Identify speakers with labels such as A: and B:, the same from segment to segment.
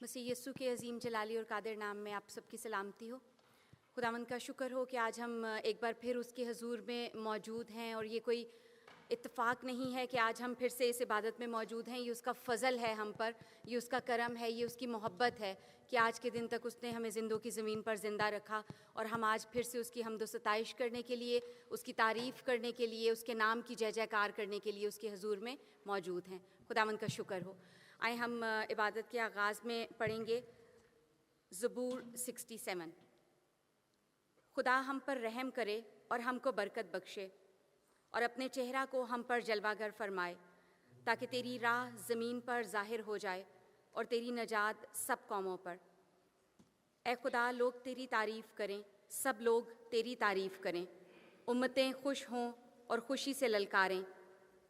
A: मसीह यस्सु के अजीम जलाली और कादिर नाम में आप सबकी सलामती हो। खुदावंद का शुक्र हो कि आज हम एक बार फिर उसके हजूर में मौजूद हैं, और ये कोई इत्तेफाक नहीं है कि आज हम फिर से इस इबादत में मौजूद हैं। ये उसका फ़ज़ल है हम पर, ये उसका करम है, ये उसकी मोहब्बत है कि आज के दिन तक उसने हमें ज़िंदों की ज़मीन पर ज़िंदा रखा, और हम आज फिर से उसकी हम्द व सताइश करने के लिए, उसकी तारीफ़ करने के लिए, उसके नाम की जय जयकार करने के लिए उसके हजूर में मौजूद हैं। खुदावंद का शुक्र हो। आए हम इबादत के आगाज़ में पढ़ेंगे ज़बूर 67। खुदा हम पर रहम करे और हमको बरकत बख्शे, और अपने चेहरा को हम पर जलवागर फरमाए, ताकि तेरी राह ज़मीन पर ज़ाहिर हो जाए और तेरी नजात सब कौमों पर। ए खुदा, लोग तेरी तारीफ़ करें, सब लोग तेरी तारीफ़ करें। उम्मतें खुश हों और खुशी से ललकारें,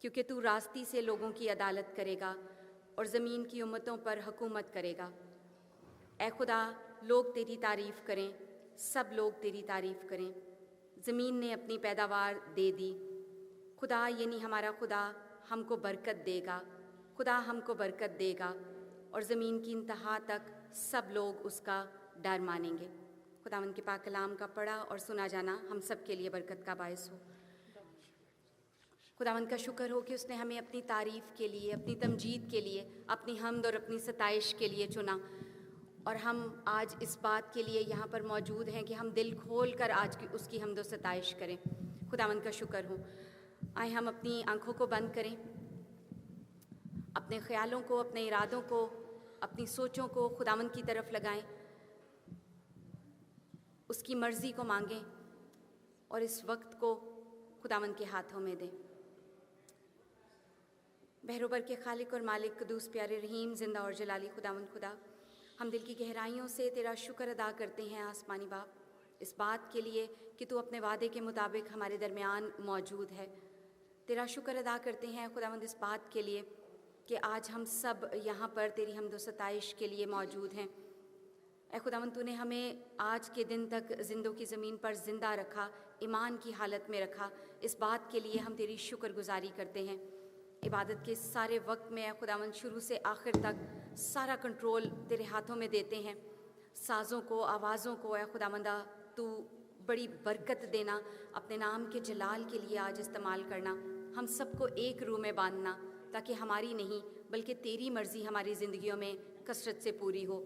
A: क्योंकि तू रास्ती से लोगों की अदालत करेगा और ज़मीन की उम्मतों पर हुकूमत करेगा। ए खुदा, लोग तेरी तारीफ़ करें, सब लोग तेरी तारीफ़ करें। ज़मीन ने अपनी पैदावार दे दी। खुदा यानी हमारा खुदा हमको बरकत देगा, खुदा हमको बरकत देगा, और ज़मीन की इंतहा तक सब लोग उसका डर मानेंगे। खुदावंद के पाक कलाम का पढ़ा और सुना जाना हम सब के लिए बरकत का बायस हो। खुदावंद का शुक्र हो कि उसने हमें अपनी तारीफ़ के लिए, अपनी तमजीद के लिए, अपनी हम्द और अपनी सताइश के लिए चुना, और हम आज इस बात के लिए यहाँ पर मौजूद हैं कि हम दिल खोल कर आज की उसकी हम्द व सताइश करें। खुदावंद का शुक्र हो। आए हम अपनी आँखों को बंद करें, अपने ख़्यालों को, अपने इरादों को, अपनी सोचों को खुदावंद की तरफ लगाएं, उसकी मर्ज़ी को मांगें और इस वक्त को खुदावंद के हाथों में दें। बहरोबर के खालिक और मालिक, कदूस प्यारे रहीम, ज़िंदा और जलाली खुदावंद खुदा, हम दिल की गहराइयों से तेरा शुक्र अदा करते हैं आसमानी बाप, इस बात के लिए कि तू अपने वादे के मुताबिक हमारे दरमियान मौजूद है। तेरा शुक्र अदा करते हैं खुदावंद इस बात के लिए कि आज हम सब यहाँ पर तेरी हम्द व सताइश के लिए मौजूद हैं। ऐ खुदावंद, तूने हमें आज के दिन तक ज़िंदों की ज़मीन पर ज़िंदा रखा, ईमान की हालत में रखा। इस बात के लिए हम तेरी शुक्रगुजारी करते हैं। इबादत के सारे वक्त में ऐ खुदावंद, शुरू से आखिर तक सारा कंट्रोल तेरे हाथों में देते हैं। साज़ों को, आवाज़ों को ऐ खुदावंदा तू बड़ी बरकत देना, अपने नाम के जलाल के लिए आज इस्तेमाल करना, हम सबको एक रूह में बांधना, ताकि हमारी नहीं बल्कि तेरी मर्ज़ी हमारी ज़िंदगियों में कसरत से पूरी हो।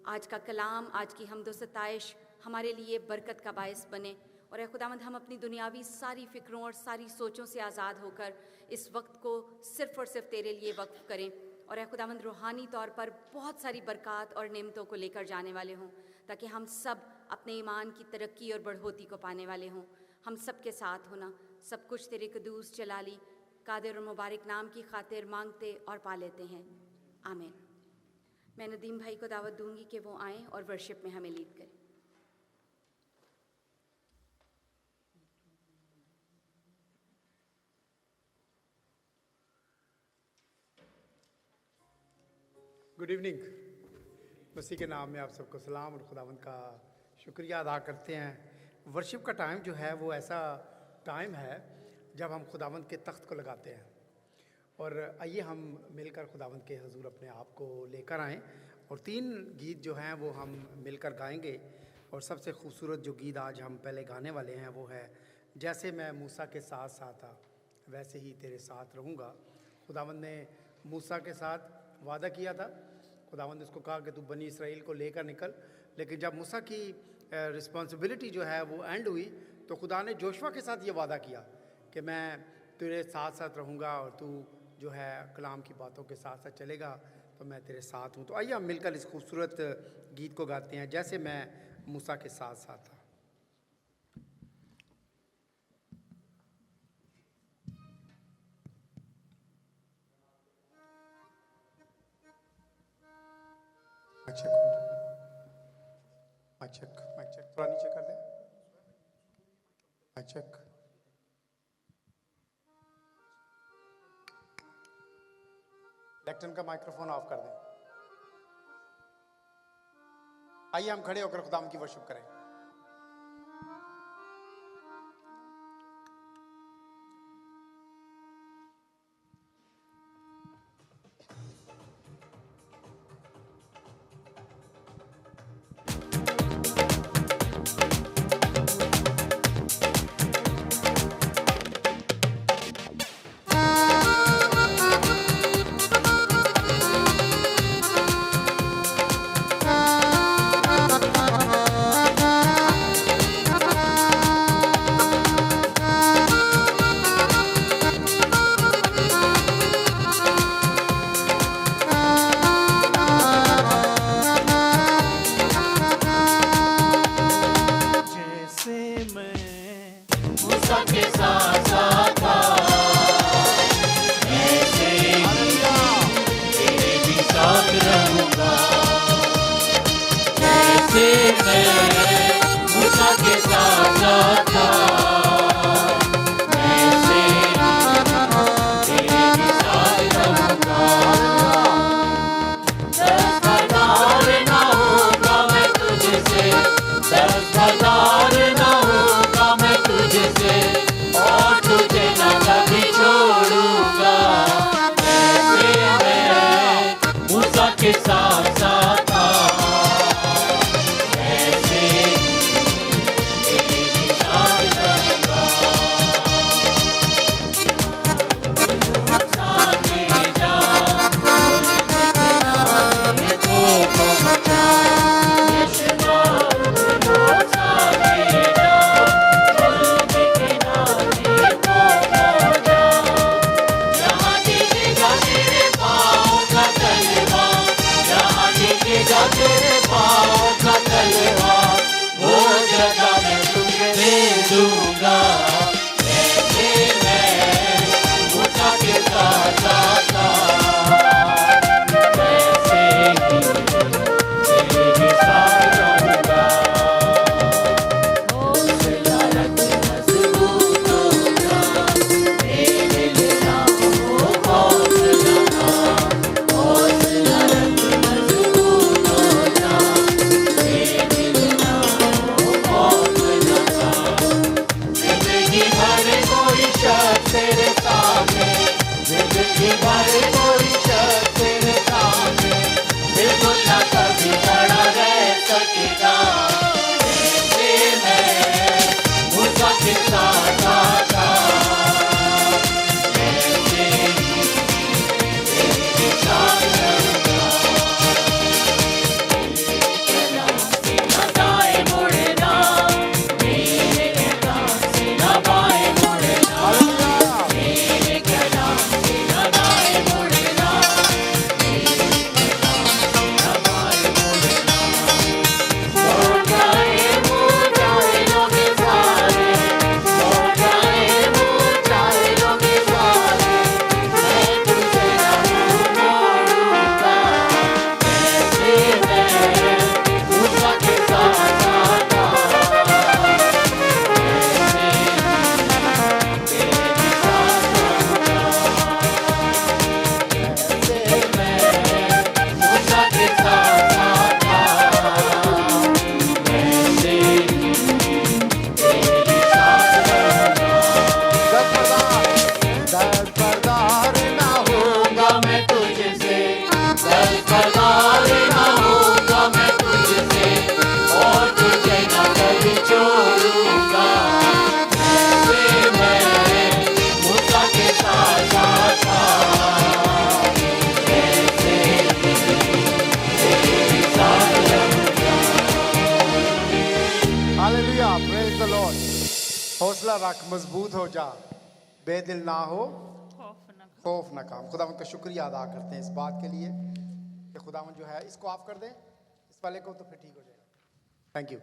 A: आज का कलाम, आज की हम्द व सताइश हमारे लिए बरकत का बायस बने, और ऐ खुदावंद, हम अपनी दुनियावी सारी फ़िक्रों और सारी सोचों से आज़ाद होकर इस वक्त को सिर्फ़ और सिर्फ तेरे लिए वक्फ़ करें, और ऐ खुदावंद, रूहानी तौर पर बहुत सारी बरक़ात और नेमतों को लेकर जाने वाले हों, ताकि हम सब अपने ईमान की तरक्की और बढ़ोती को पाने वाले हों। हम सब के साथ होना, सब कुछ तेरे कदूस जलाली कादिर और मुबारक नाम की खातिर मांगते और पा लेते हैं, आमीन। मैं नदीम भाई को दावत दूंगी कि वो आएँ और वर्शिप में हमें लीड करें।
B: Good evening. मसीह के नाम में आप सबको सलाम और खुदावंद का शुक्रिया अदा करते हैं। वर्शिप का टाइम जो है वो ऐसा टाइम है जब हम खुदावंद के तख्त को लगाते हैं, और आइए हम मिलकर खुदावंद के हजूर अपने आप को लेकर आएँ, और 3 गीत जो हैं वो हम मिलकर गाएंगे। और सबसे खूबसूरत जो गीत आज हम पहले गाने वाले हैं वो है, जैसे मैं मूसा के साथ साथ था वैसे ही तेरे साथ रहूँगा। खुदावंद ने मूसा के साथ वादा किया था, खुदावंद ने उसको कहा कि तू बनी इसराइल को लेकर निकल, लेकिन जब मूसा की रिस्पॉन्सिबिलिटी जो है वो एंड हुई, तो खुदा ने जोशुआ के साथ ये वादा किया कि मैं तेरे साथ साथ रहूँगा, और तू जो है कलाम की बातों के साथ साथ चलेगा तो मैं तेरे साथ हूँ। तो आइए हम मिलकर इस खूबसूरत गीत को गाते हैं, जैसे मैं मूसा के साथ साथ था। माइक चेक थोड़ा नीचे कर दे। Mic check. लेक्टन का माइक्रोफोन ऑफ कर दें। आइए हम खड़े होकर खुदाम की वर्शिप करें।
C: जैसे मैं मूसा के साथ साथ था, वैसे तेरे भी साथ रहूंगा। 10,000 ना होगा मैं तुझसे, 10,000 ना होगा मैं तुझसे, और तुझे ना कभी छोड़ूंगा। वैसे मैं मूसा के साथ साथ था, वैसे तेरे भी साथ रहूंगा। साथ ले जा मुझको पहुंचा, यीशुआ साथ ले जा मुझके किनारे को पहुंचा। यहाँ टिकेगा तेरे पाँव का तलवा, यहाँ टिकेगा तेरे पाँव का तलवा, वो जगह मैं तुझे दे दूंगा। वैसे मैं मूसा के साथ साथ था, वैसे ही तेरे भी साथ रहूंगा। हौसला रख मजबूत हो जा, मेरे लिए हो हौसला का। हौसला रख मजबूत हो जा, मेरे लिए हो हौसला का। जिंदगी भर कोई शख्स तेरे सामने, जिंदगी भर कोई शख्स तेरे सामने बिल्कुल ना कभी खड़ा रह सकेगा। वैसे मैं मूसा के साथ था, वैसे ही तेरे भी साथ रहूंगा। कलाम से ना दाएं मुड़ना, मेरे कलाम से ना बाएं मुड़ना, मेरे कलाम से ना दाएं मुड़ना, मेरे कलाम से ना बाएं मुड़ना। हो जाए लोग सारे, हो जाए लोग सारे, मैं तुझे ना मोड़ूंगा। वैसे मैं मूसा के साथ था, वैसे तेरे भी साथ रहूंगा। वैसे मैं मूसा के साथ था, वैसे तेरे भी साथ रहूंगा।
B: 10,000 ना
C: होगा मैं तुझसे, 10,000 ना होगा मैं तुझसे, और तुझे ना कभी छोड़ूंगा। वैसे मैं मूसा के साथ था, वैसे तेरे भी साथ रहूंगा।
B: Hallelujah, praise the Lord. हौसला रख, मजबूत हो जा, बेदिल ना हो, खौफ न काम। खुदावंद का शुक्रिया अदा करते हैं इस बात के लिए कि खुदावंद जो है, इसको ऑफ कर दें इस वाले को, तो फिर ठीक हो जाएगा। Thank you.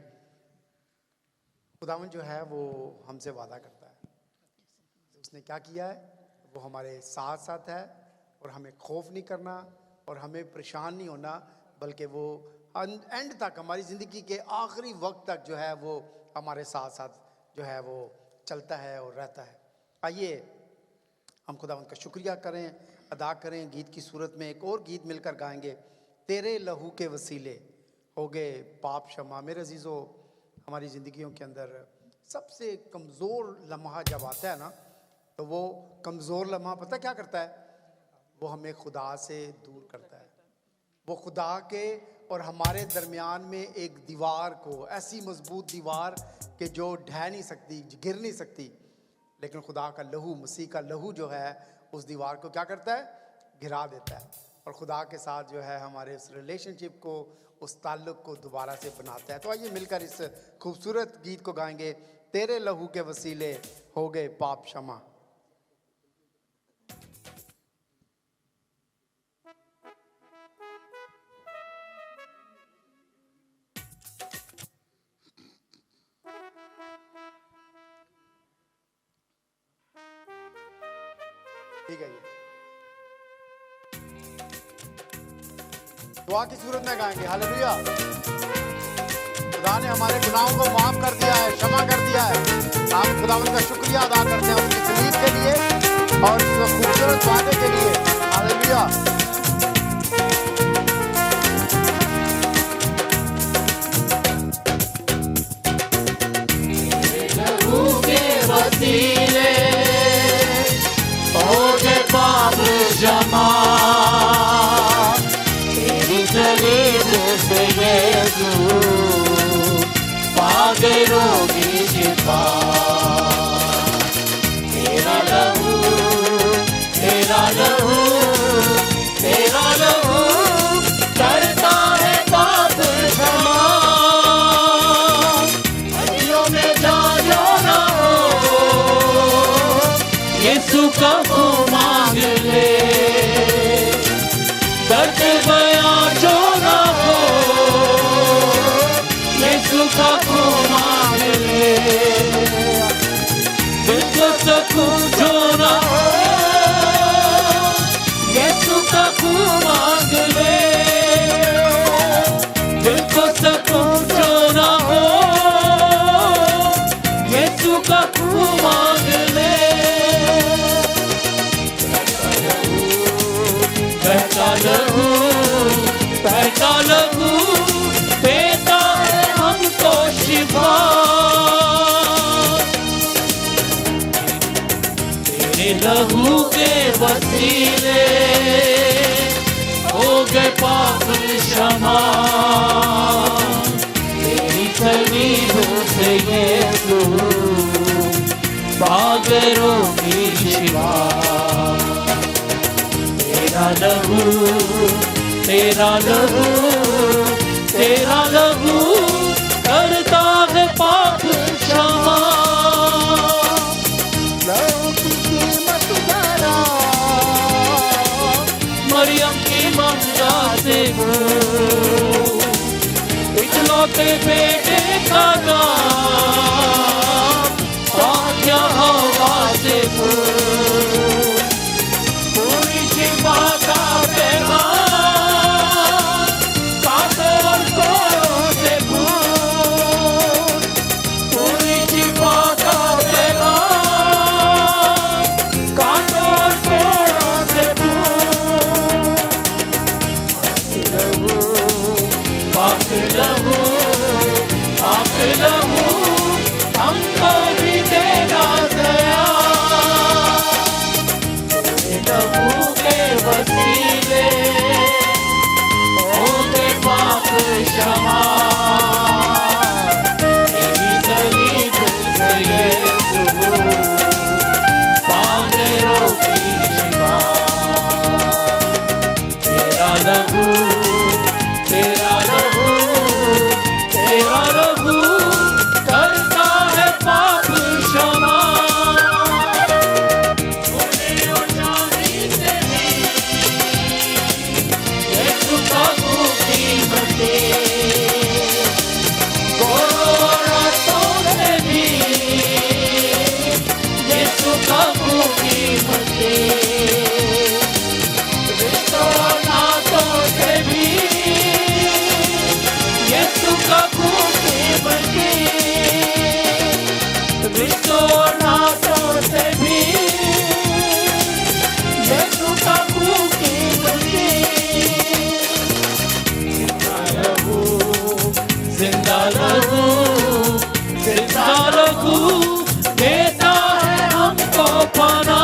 B: खुदावंद जो है वो हमसे वादा करता है, उसने क्या किया है, वो हमारे साथ साथ है, और हमें खौफ नहीं करना और हमें परेशान नहीं होना, बल्कि वो एंड तक, हमारी ज़िंदगी के आखिरी वक्त तक जो है वो हमारे साथ साथ जो है वो चलता है और रहता है। आइए हम खुदावंद का शुक्रिया करें, अदा करें। गीत की सूरत में एक और गीत मिलकर गाएंगे, तेरे लहू के वसीले हो गए पाप क्षमा। मेरे अजीज़ों, हमारी ज़िंदगियों के अंदर सबसे कमज़ोर लम्हा जब आता है ना, तो वो कमज़ोर लम्हा पता क्या करता है, वो हमें खुदा से दूर करता है। वो खुदा के और हमारे दरमियान में एक दीवार को, ऐसी मजबूत दीवार कि जो ढह नहीं सकती, गिर नहीं सकती, लेकिन खुदा का लहू, मसीह का लहू जो है उस दीवार को क्या करता है, गिरा देता है, और खुदा के साथ जो है हमारे उस रिलेशनशिप को, उस ताल्लुक़ को दोबारा से बनाता है। तो आइए मिलकर इस खूबसूरत गीत को गाएंगे, तेरे लहू के वसीले हो गए पाप क्षमा। ठीक है, ये दुआ की सूरत में गाएंगे। हालेलुया।
D: खुदा ने हमारे गुनाहों को माफ कर दिया है, क्षमा कर दिया है। आप खुदावंद का शुक्रिया अदा करते हैं उसकी सलीब के लिए और इस खूबसूरत वादे के लिए। हालेलुया।
C: लहू के वसीले हो गए पाप क्षमा, तेरी सलीब से यीशु पा गए रोगी शिफा। तेरा लहू, तेरा लहू, तेरा लहू करता है पाप क्षमा। हड्डियों में जान जो ना हो, यीशु का खून मांग ले। दर्द बयां जो ना हो, यीशु का खून मांग ले। दिल को सुकून जो ना हो, यीशु का खून मांग ले। दिल को सुकून जो ना हो, यीशु का खून मांग ले। बहता लहू, बहता लहू देता है हमको शिफा। तेरे लहू के वसीले हो गए पाप क्षमा। तेरी सलीब से यीशु पा गए रोगी शिफा। तेरा लहू, तेरा लहू, तेरा लहू करता है पाप क्षमा।
D: लहू की कीमत जरा
C: मरियम की ममता से वो इकलौते बेटे का नाम आज्ञा हवा से वो पूरी शिफा का पैगाम कांटों और कोड़ों से भूल। पूरी शिफा का पैगाम कांटों और कोड़ों से भूल। पाक लहू, पाक लहू हमको भी देना दया। लहू के वसीले हो गए पाप क्षमा। तेरी सलीब से यीशु पा गए रोगी शिफा। तेरा लहू, तेरा लहू, तेरा लहू करता है पाप क्षमा। सोने और चांदी से भी यीशु का खून कीमती। गोरों और रातों से भी यीशु का खून कीमती। रिश्तों और नातों से भी यीशु का खून कीमती। रिश्तों और नातों से भी यीशु का खून कीमती। जिंदा लहू, जिंदा लहू देता है हमको पना।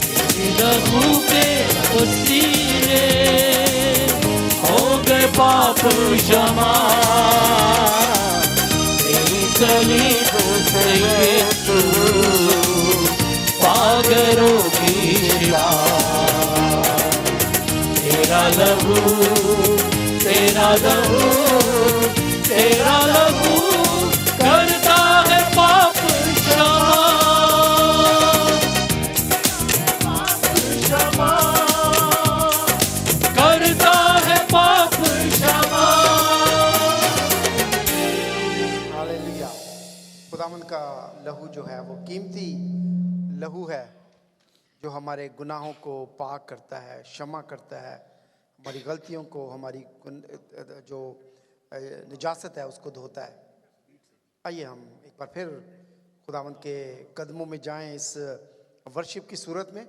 C: तेरी लहू के वसीले हो गए पाप क्षमा। तेरी सलीब से यीशु पा गए रोगी शिफा। तेरा लहू, तेरा लहू, तेरा लहू करता है पाप क्षमा। पाप क्षमा करता है पाप क्षमा।
B: हालेलुया। खुदावंद का लहू जो है वो कीमती लहू है जो हमारे गुनाहों को पाक करता है, क्षमा करता है, हमारी गलतियों को, हमारी जो निजासत है उसको धोता है। आइए हम एक बार फिर खुदावंद के कदमों में जाएं इस वर्शिप की सूरत में,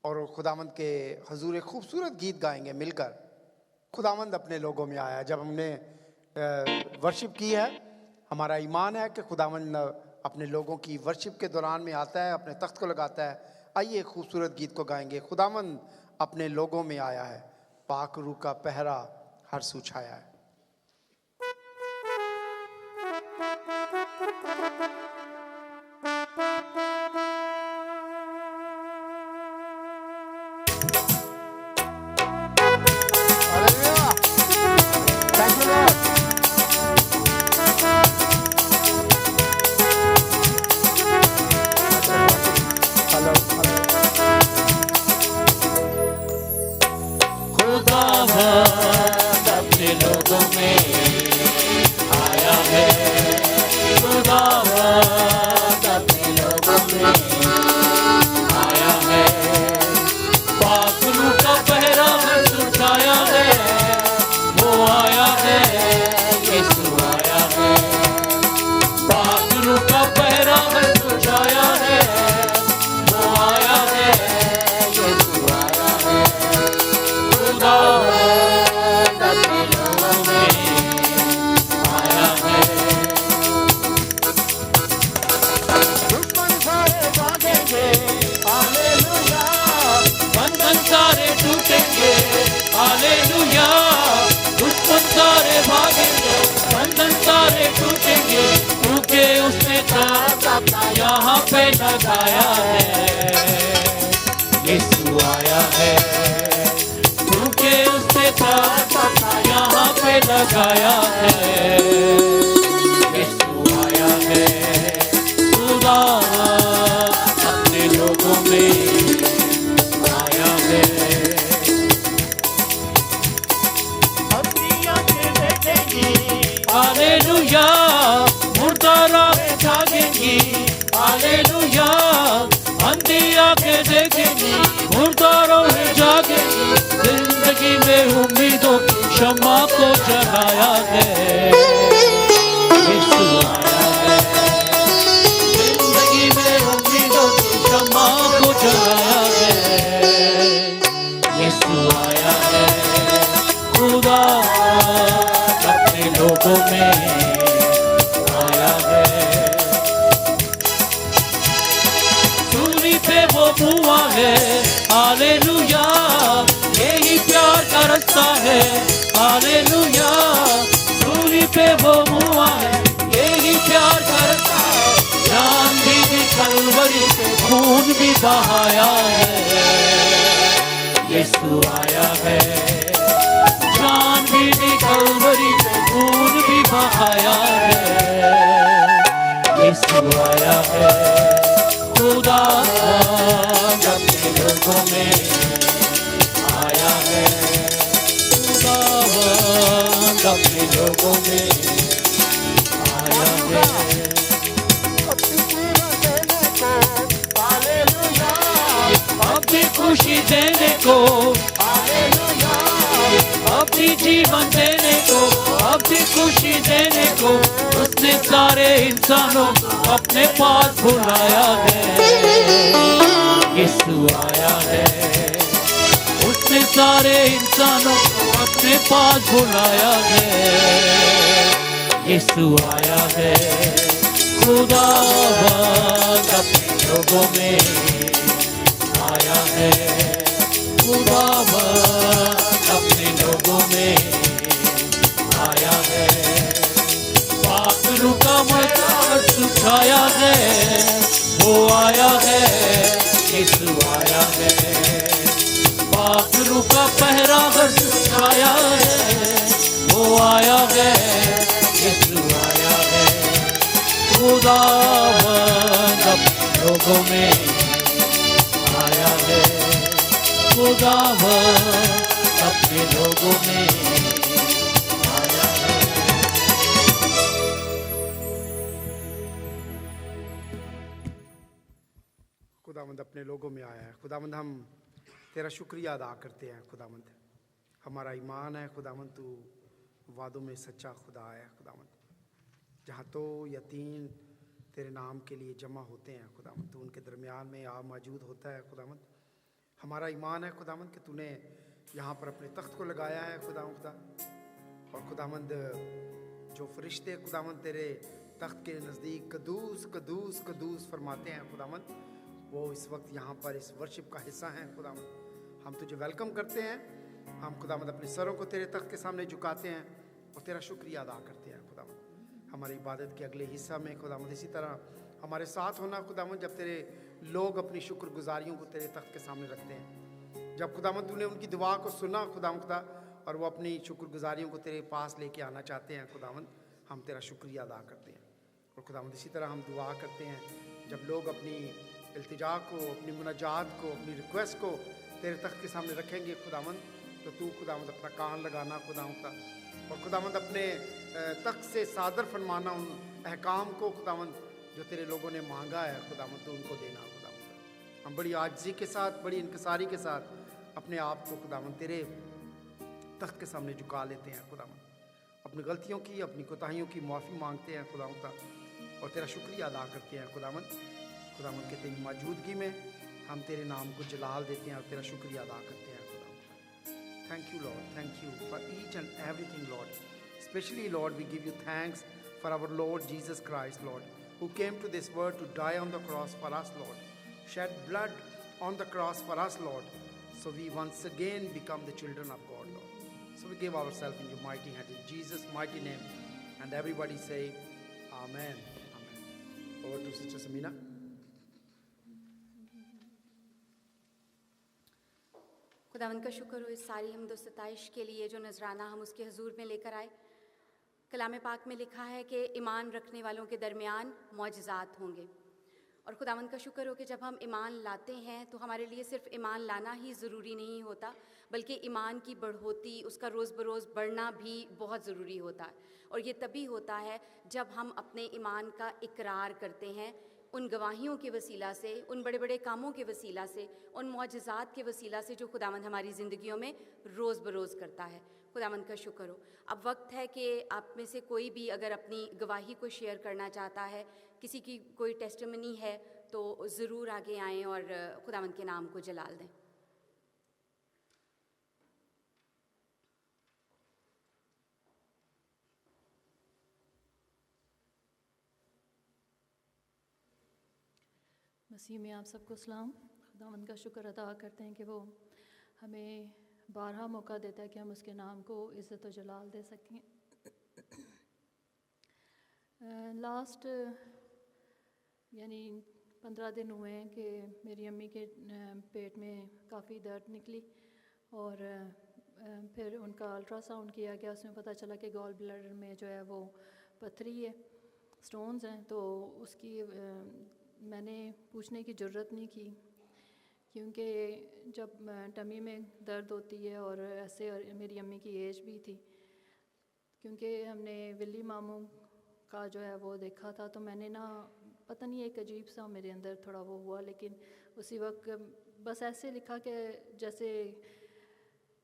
B: और खुदावंद के हजूर एक खूबसूरत गीत गाएंगे मिलकर। खुदावंद अपने लोगों में आया। जब हमने वर्शिप की है, हमारा ईमान है कि खुदावंद अपने लोगों की वर्शिप के दौरान में आता है, अपने तख्त को लगाता है। आइए खूबसूरत गीत को गाएंगे। खुदावंद अपने लोगों में आया है, पाक रूह का पहरा हर सू छाया है।
D: Hallelujah. Thank you, Lord.
B: Hello
C: खुदावंद अपने लोगों में आया है। खुदावंद अपने लोगों में आया है। पाक रूह का पहरा हर सुखाया है। वो आया है, यीशु आया है। पाक रूह का पहरा हर सुखाया है। वो आया है, यीशु आया है। खुदावंद अपने लोगों में आया है। दुश्मन सारे भागेंगे, हालेलुया। बंधन सारे टूटेंगे, हालेलुया। दुश्मन सारे भागेंगे, बंधन सारे टूटेंगे, क्योंकि उसने ताज अपना यहाँ पे लगाया है। यीशु आया है, क्योंकि उसने ताज अपना यहाँ पे लगाया है। यीशु आया है। खुदा अपने लोगों में आया है। अपनी आंखें देखेंगी, हालेलुया। मुर्दा राहें जागेंगी, हालेलुया। अंधी आंखें देखेंगी, मुर्दा राहें जागेंगी। जिंदगी में उम्मीदों की शम्मा को जलाया है। यीशु आया है। जिंदगी में उम्मीदों की शम्मा को जलाया है। यीशु आया है। खुदा अपने लोगों में आया है। सूली पे वो हुआ है, हालेलुया। यही प्यार का रास्ता है, हालेलुया। सूली पे वो हुआ है, यही प्यार का रास्ता है। जान भी कलवरी से खून भी बहाया है। यीशु आया है। जान भी कलवरी से खून भी बहाया है। यीशु आया है। खुदा अपने लोगों में आया है। खुदा अपने लोगों में आया है। अपनी खुशी देने को, हालेलुया। अपनी जीवन देने को, अपनी खुशी देने को उसने सारे इंसानों को अपने पास बुलाया है। यीशु आया है। उसने सारे इंसानों को अपने पास बुलाया है। यीशु आया है। खुदा अपने लोगों में आया है। खुदा अपने लोगों में आया है। पाक रूह का मजार सुखाया है। वो आया है, यीशु आया है। पाक रूह का पहरा हर सुखाया है। वो आया है, यीशु आया है। खुदा अपने लोगों में आया है। खुदा अपने लोगों में आया है।
B: खुदावंद अपने लोगों में आया है। खुदावंद हम तेरा शुक्रिया अदा करते हैं। खुदावंद हमारा ईमान है खुदावंद तू वादों में सच्चा खुदा है खुदावन। जहाँ तो या तीन तेरे नाम के लिए जमा होते हैं खुदावन, तो उनके दरमियान में आप मौजूद होता है खुदावन। हमारा ईमान है खुदावन कि तूने यहाँ पर अपने तख्त को लगाया है खुदावन खुदा। और खुदावंद जो फरिश्ते खुदावंद तेरे तख्त के नज़दीक कदूस कदूस कदूस फरमाते हैं खुदावंद, वो इस वक्त यहाँ पर इस वर्शिप का हिस्सा हैं खुदावंद। हम तुझे वेलकम करते हैं। हम खुदावंद अपने सरों को तेरे तख्त के सामने झुकाते हैं और तेरा शुक्रिया अदा करते हैं खुदावंद। हमारी इबादत के अगले हिस्सा में खुदावंद इसी तरह हमारे साथ होना खुदावंद, जब तेरे लोग अपनी शुक्रगुजारियों को तेरे तख्त के सामने रखते हैं। जब खुदावंद तूने उनकी दुआ को सुना खुदावंद खुदा, और वो अपनी शुक्रगुजारियों को तेरे पास लेके आना चाहते हैं खुदावंद, हम तेरा शुक्रिया अदा करते हैं। और खुदावंद इसी तरह हम दुआ करते हैं, जब लोग अपनी इल्तिजा को, अपनी मुनाजात को, अपनी रिक्वेस्ट को तेरे तख्त के सामने रखेंगे खुदावंद, तो तू खुदावंद अपना कान लगाना खुदावंद का, और खुदावंद अपने तख्त से सादर फरमाना उन अहकाम को खुदावंद जो तेरे लोगों ने मांगा है खुदावंद, तो उनको देना खुदावंद। हम बड़ी आजिज़ी के साथ, बड़ी इनकसारी के साथ अपने आप को खुदावंद तेरे तख्त के सामने झुका लेते हैं खुदावंद। अपनी गलतियों की, अपनी कोताहियों की माफ़ी मांगते हैं खुदावंद का, और तेरा शुक्रिया अदा करते हैं खुदावंद। खुदावंद के तेरी मौजूदगी में हम तेरे नाम को जलाल देते हैं और तेरा शुक्रिया अदा करते हैं खुदावंद। Thank you Lord, thank you for each and everything Lord. Specially Lord we give you thanks for our Lord Jesus Christ Lord, who came to this world to die on the cross for us Lord, shed blood on the cross for us Lord, so we once again become the children of God Lord. So we give ourselves in your mighty hand in Jesus mighty name, and everybody say amen. Amen. Over to Sister Samina.
A: खुदावंद का शुक्र हो इस सारी हमदो सताइश के लिए जो नजराना हम उसके हुजूर में लेकर आए। कलाम पाक में लिखा है कि ईमान रखने वालों के दरमियान मौजज़ात होंगे। और खुदावंद का शुक्र हो कि जब हम ईमान लाते हैं तो हमारे लिए सिर्फ़ ईमान लाना ही ज़रूरी नहीं होता, बल्कि ईमान की बढ़ोतरी, उसका रोज़ बरोज़ बढ़ना भी बहुत ज़रूरी होता है। और ये तभी होता है जब हम अपने ईमान का इकरार करते हैं, उन गवाहियों के वसीला से, उन बड़े बड़े कामों के वसीला से, उन मौजज़ात के वसीला से जो खुदावंद हमारी ज़िंदगियों में रोज़ बरोज़ करता है। खुदावंद का शुक्र हो। अब वक्त है कि आप में से कोई भी अगर अपनी गवाही को शेयर करना चाहता है, किसी की कोई टेस्टिमनी है, तो ज़रूर आगे आएँ और खुदावंद के नाम को जलाल दें।
E: मसीह में आप सबको सलाम। खुदावंद का शुक्र अदा करते हैं कि वो हमें बारहा मौका देता है कि हम उसके नाम को इज़्ज़त और जलाल दे सकें। लास्ट यानी 15 दिन हुए हैं कि मेरी अम्मी के पेट में काफ़ी दर्द निकली, और फिर उनका अल्ट्रासाउंड किया गया। उसमें पता चला कि गॉल ब्लैडर में जो है वो पथरी है, स्टोन्स हैं। तो उसकी मैंने पूछने की ज़रूरत नहीं की, क्योंकि जब टमी में दर्द होती है और ऐसे, और मेरी अम्मी की एज भी थी, क्योंकि हमने विली मामू का जो है वो देखा था, तो मैंने ना पता नहीं एक अजीब सा मेरे अंदर थोड़ा वो हुआ। लेकिन उसी वक्त बस ऐसे लिखा कि जैसे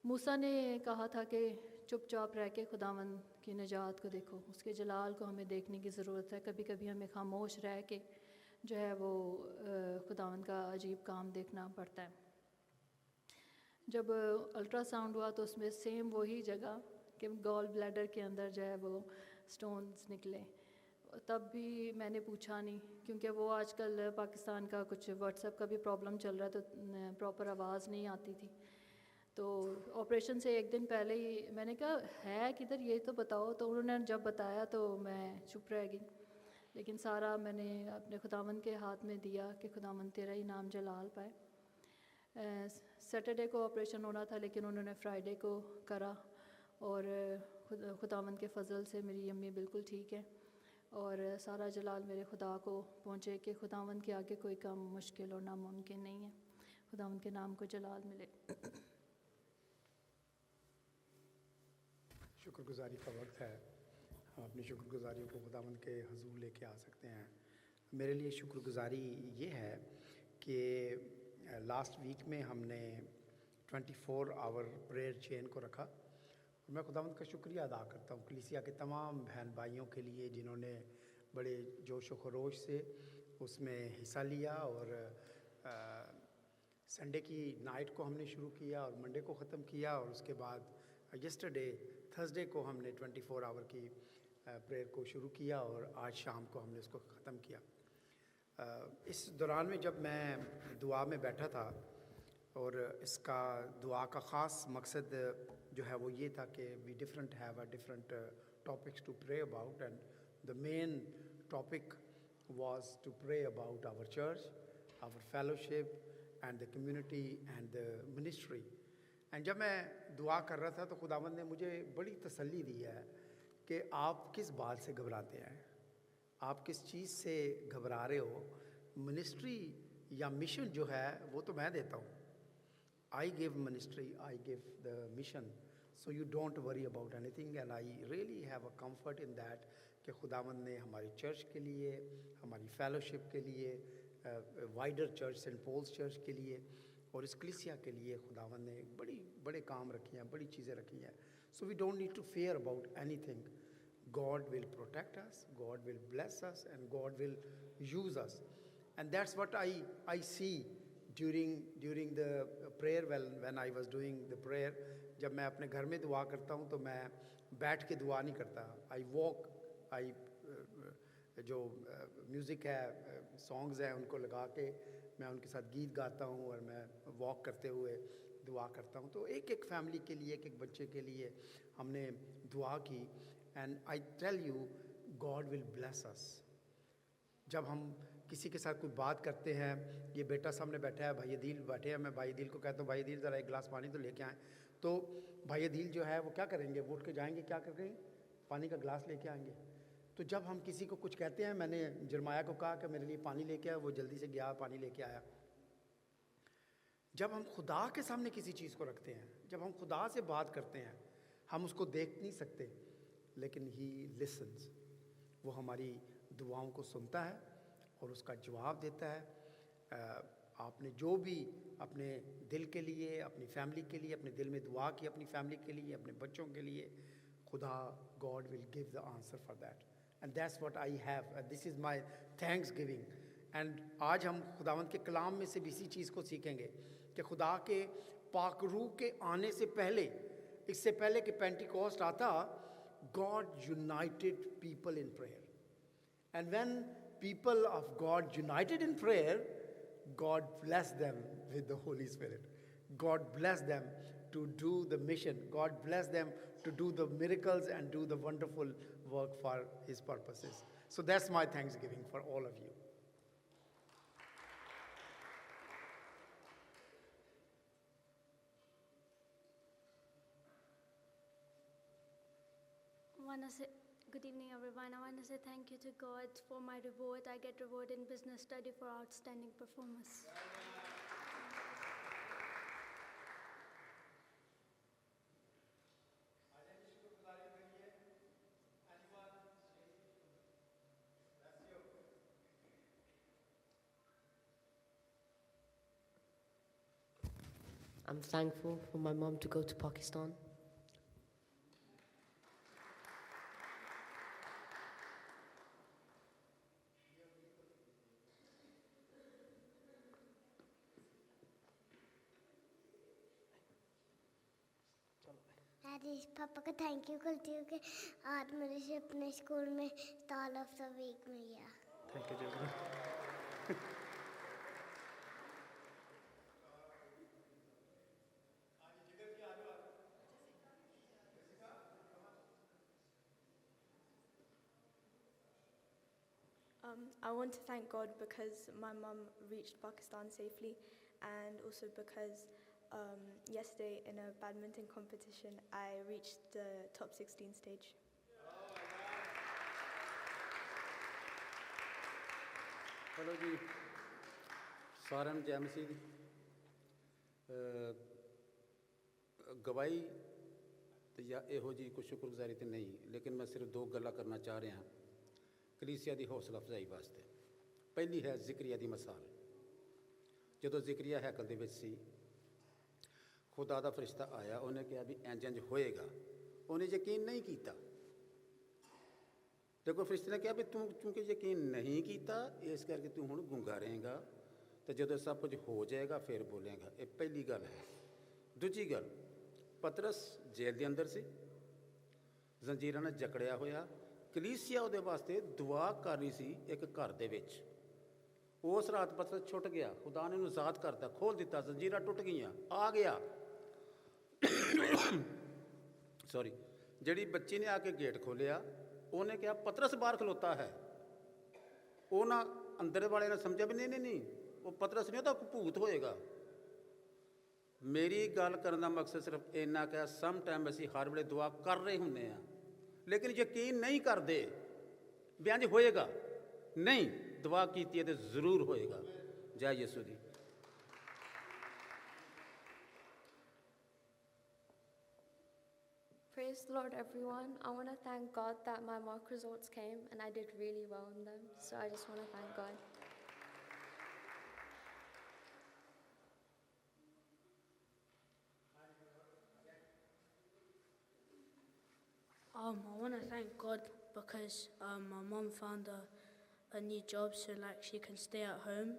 E: मूसा ने कहा था कि चुपचाप रह के खुदावंद की निजात को देखो, उसके जलाल को हमें देखने की ज़रूरत है। कभी कभी हमें खामोश रह के जो है वो खुदावंद का अजीब काम देखना पड़ता है। जब अल्ट्रासाउंड हुआ तो उसमें सेम वही जगह कि गॉल ब्लैडर के अंदर जो है वो स्टोन्स निकले। तब भी मैंने पूछा नहीं, क्योंकि वो आजकल पाकिस्तान का कुछ व्हाट्सएप का भी प्रॉब्लम चल रहा है, तो प्रॉपर आवाज़ नहीं आती थी। तो ऑपरेशन से एक दिन पहले ही मैंने कहा है किधर, ये तो बताओ। तो उन्होंने जब बताया तो मैं चुप रह गई। लेकिन सारा मैंने अपने खुदावंद के हाथ में दिया कि खुदावंद तेरा ही नाम जलाल पाए। सैटरडे को ऑपरेशन होना था, लेकिन उन्होंने फ्राइडे को करा, और खुदावंद के फ़ज़ल से मेरी अम्मी बिल्कुल ठीक है। और सारा जलाल मेरे खुदा को पहुँचे कि खुदावंद के आगे कोई काम मुश्किल और नामुमकिन नहीं है। खुदावंद के नाम को जलाल मिले।
B: शुक्रगुजारी का वक्त है। हम अपनी शुक्रगुजारियों को खुदावंद के हुजूर लेके आ सकते हैं। मेरे लिए शुक्रगुजारी ये है कि लास्ट वीक में हमने 24 आवर प्रेयर चेन को रखा, मैं खुदावंद का शुक्रिया अदा करता हूँ कलीसिया के तमाम बहन भाइयों के लिए जिन्होंने बड़े जोश व खरोश से उसमें हिस्सा लिया। और संडे की नाइट को हमने शुरू किया और मंडे को ख़त्म किया, और उसके बाद यस्टरडे थर्सडे को हमने 24 आवर की प्रेयर को शुरू किया, और आज शाम को हमने उसको ख़त्म किया। इस दौरान में जब मैं दुआ में बैठा था, और इसका दुआ का ख़ास मकसद जो है वो ये था कि we different have a different topics to pray about, and the main topic was to pray about our church, our fellowship and the community and the ministry. And जब मैं दुआ कर रहा था तो खुदावंद ने मुझे बड़ी तसल्ली दी है कि आप किस बात से घबराते हैं, आप किस चीज़ से घबरा रहे हो। मिनिस्ट्री या मिशन जो है वो तो मैं देता हूँ। I give ministry, I give the mission, so you don't worry about anything, and I really have a comfort in that कि खुदावंद ने हमारी चर्च के लिए, हमारी फेलोशिप के लिए, wider church Saint Paul's church के लिए और इस कलीसिया के लिए खुदावंद ने बड़े काम रखे हैं, बड़ी चीज़ें रखी हैं। So we don't need to fear about anything. God will protect us, God will bless us and God will use us, and that's what I see during the prayer when I was doing the prayer। जब मैं अपने घर में दुआ करता हूँ तो मैं बैठ के दुआ नहीं करता। I walk, जो म्यूज़िक है, सॉन्ग्स हैं, उनको लगा के मैं उनके साथ गीत गाता हूँ और मैं वॉक करते हुए दुआ करता हूँ। तो एक एक फैमिली के लिए, एक एक बच्चे के लिए हमने दुआ की, and I tell you God will bless us. जब हम किसी के साथ कोई बात करते हैं, ये बेटा सामने बैठा है, भाई अदील बैठे हैं, मैं भाई अदील को कहता हूँ भाई अदील ज़रा एक गिलास पानी तो लेके आएँ, तो भाई अदील जो है वो क्या करेंगे, वो उठ के जाएंगे, क्या करेंगे, पानी का गिलास लेके आएंगे। तो जब हम किसी को कुछ कहते हैं, मैंने जरमाया को कहा कि मेरे लिए पानी लेके आया, वो जल्दी से गया, पानी लेके आया। जब हम खुदा के सामने किसी चीज़ को रखते हैं, जब हम खुदा से बात करते हैं, हम उसको देख नहीं सकते, लेकिन ही लिसन्स, वो हमारी दुआओं को सुनता है और उसका जवाब देता है। आपने जो भी अपने दिल के लिए, अपनी फैमिली के लिए, अपने दिल में दुआ की, अपनी फैमिली के लिए, अपने बच्चों के लिए, खुदा God will give the answer for that, and that's what I have, this is my thanks giving. And आज हम खुदावंद के कलाम में से भी इसी चीज़ को सीखेंगे कि खुदा के पाक रूह के आने से पहले, इससे पहले कि पेंटिकॉस्ट आता, God United people in prayer, and when people of God united in prayer, God blessed them with the Holy Spirit. God blessed them to do the mission. God blessed them to do the miracles and do the wonderful work for His purposes. So that's my thanksgiving for all of you.
F: Good evening, everyone. I want to say thank you to God for my reward. I get reward in business study for outstanding performance.
G: I'm thankful for my mom to go to Pakistan.
H: पापा का thank you करती हूँ कि आज मुझे से अपने school में स्टार ऑफ द वीक मिल गया।
B: Thank you ji.
I: I want to thank God because my mum reached Pakistan safely, and also because yesterday in a badminton competition I reached the top 16 stage.
J: Hello जी, सारे जय मसीह दी। गवाही तो या यहो जी कुछ शुक्रगुजारी तो नहीं, लेकिन मैं सिर्फ दो गल्लां करना चाह रहा कलीसिया की हौसला अफजाई वास्ते। पहली है जिक्रिया की मिसाल। जो जिक्रिया हैकल दे विच सी, खुदा दा फरिश्ता आया, उन्हें कहा भी इंज इंज होएगा, ਉਹਨੇ ਯਕੀਨ ਨਹੀਂ ਕੀਤਾ। ਦੇਖੋ ਫਰਿਸ਼ਤੇ ਨੇ ਕਿਹਾ ਵੀ ਤੂੰ ਕਿਉਂਕਿ ਯਕੀਨ ਨਹੀਂ ਕੀਤਾ ਇਸ ਕਰਕੇ ਤੂੰ ਹੁਣ ਗੁੰਗਾ ਰਹੇਗਾ, ਤੇ ਜਦੋਂ ਸਭ ਕੁਝ ਹੋ ਜਾਏਗਾ ਫਿਰ ਬੋਲੇਗਾ। ਇਹ ਪਹਿਲੀ ਗੱਲ ਹੈ। ਦੂਜੀ ਗੱਲ, ਪਤਰਸ ਜੇਲ੍ਹ ਦੇ ਅੰਦਰ ਸੀ, ਜ਼ੰਜੀਰਾਂ ਨਾਲ ਜਕੜਿਆ ਹੋਇਆ। ਕਲੀਸਿਆ ਉਹਦੇ ਵਾਸਤੇ ਦੁਆ ਕਰ ਰਹੀ ਸੀ ਇੱਕ ਘਰ ਦੇ ਵਿੱਚ। ਉਸ ਰਾਤ ਪਤਰਸ ਛੁੱਟ ਗਿਆ, ਖੁਦਾ ਨੇ ਉਹਨੂੰ ਆਜ਼ਾਦ ਕਰਤਾ, ਖੋਲ੍ਹ ਦਿੱਤਾ, ਜ਼ੰਜੀਰਾਂ ਟੁੱਟ ਗਈਆਂ, ਆ ਗਿਆ। ਸੌਰੀ, ਜਿਹੜੀ ਬੱਚੀ ਨੇ ਆ ਕੇ ਗੇਟ ਖੋਲ੍ਹਿਆ, ਉਹਨੇ ਕਿਹਾ ਪਤਰਸ ਬਾਹਰ ਖਲੋਤਾ ਹੈ। ਉਹ ਨਾ ਅੰਦਰ ਵਾਲੇ ਨੇ ਸਮਝਿਆ ਵੀ ਨਹੀਂ ਉਹ ਪਤਰਸ ਨਹੀਂ, ਉਹ ਤਾਂ ਭੂਤ ਹੋਏਗਾ। ਮੇਰੀ ਗੱਲ ਕਰਨ ਦਾ ਮਕਸਦ ਸਿਰਫ ਇੰਨਾ ਕਿ ਸਮ ਟਾਈਮ ਅਸੀਂ ਹਰ ਵੇਲੇ ਦੁਆ ਕਰ ਰਹੇ ਹੁੰਦੇ ਹਾਂ, ਲੇਕਿਨ ਯਕੀਨ ਨਹੀਂ ਕਰਦੇ ਵੀ ਇੰਝ ਹੋਏਗਾ। ਨਹੀਂ, ਦੁਆ ਕੀਤੀ ਹੈ ਤੇ ਜ਼ਰੂਰ ਹੋਏਗਾ। ਜੈ ਯਿਸੂ ਦੀ।
K: Praise the Lord, everyone. I want to thank God that my mock results came and I did really well in them. So I just want to thank God.
L: I want to thank God because my mom found a new job, so like she can stay at home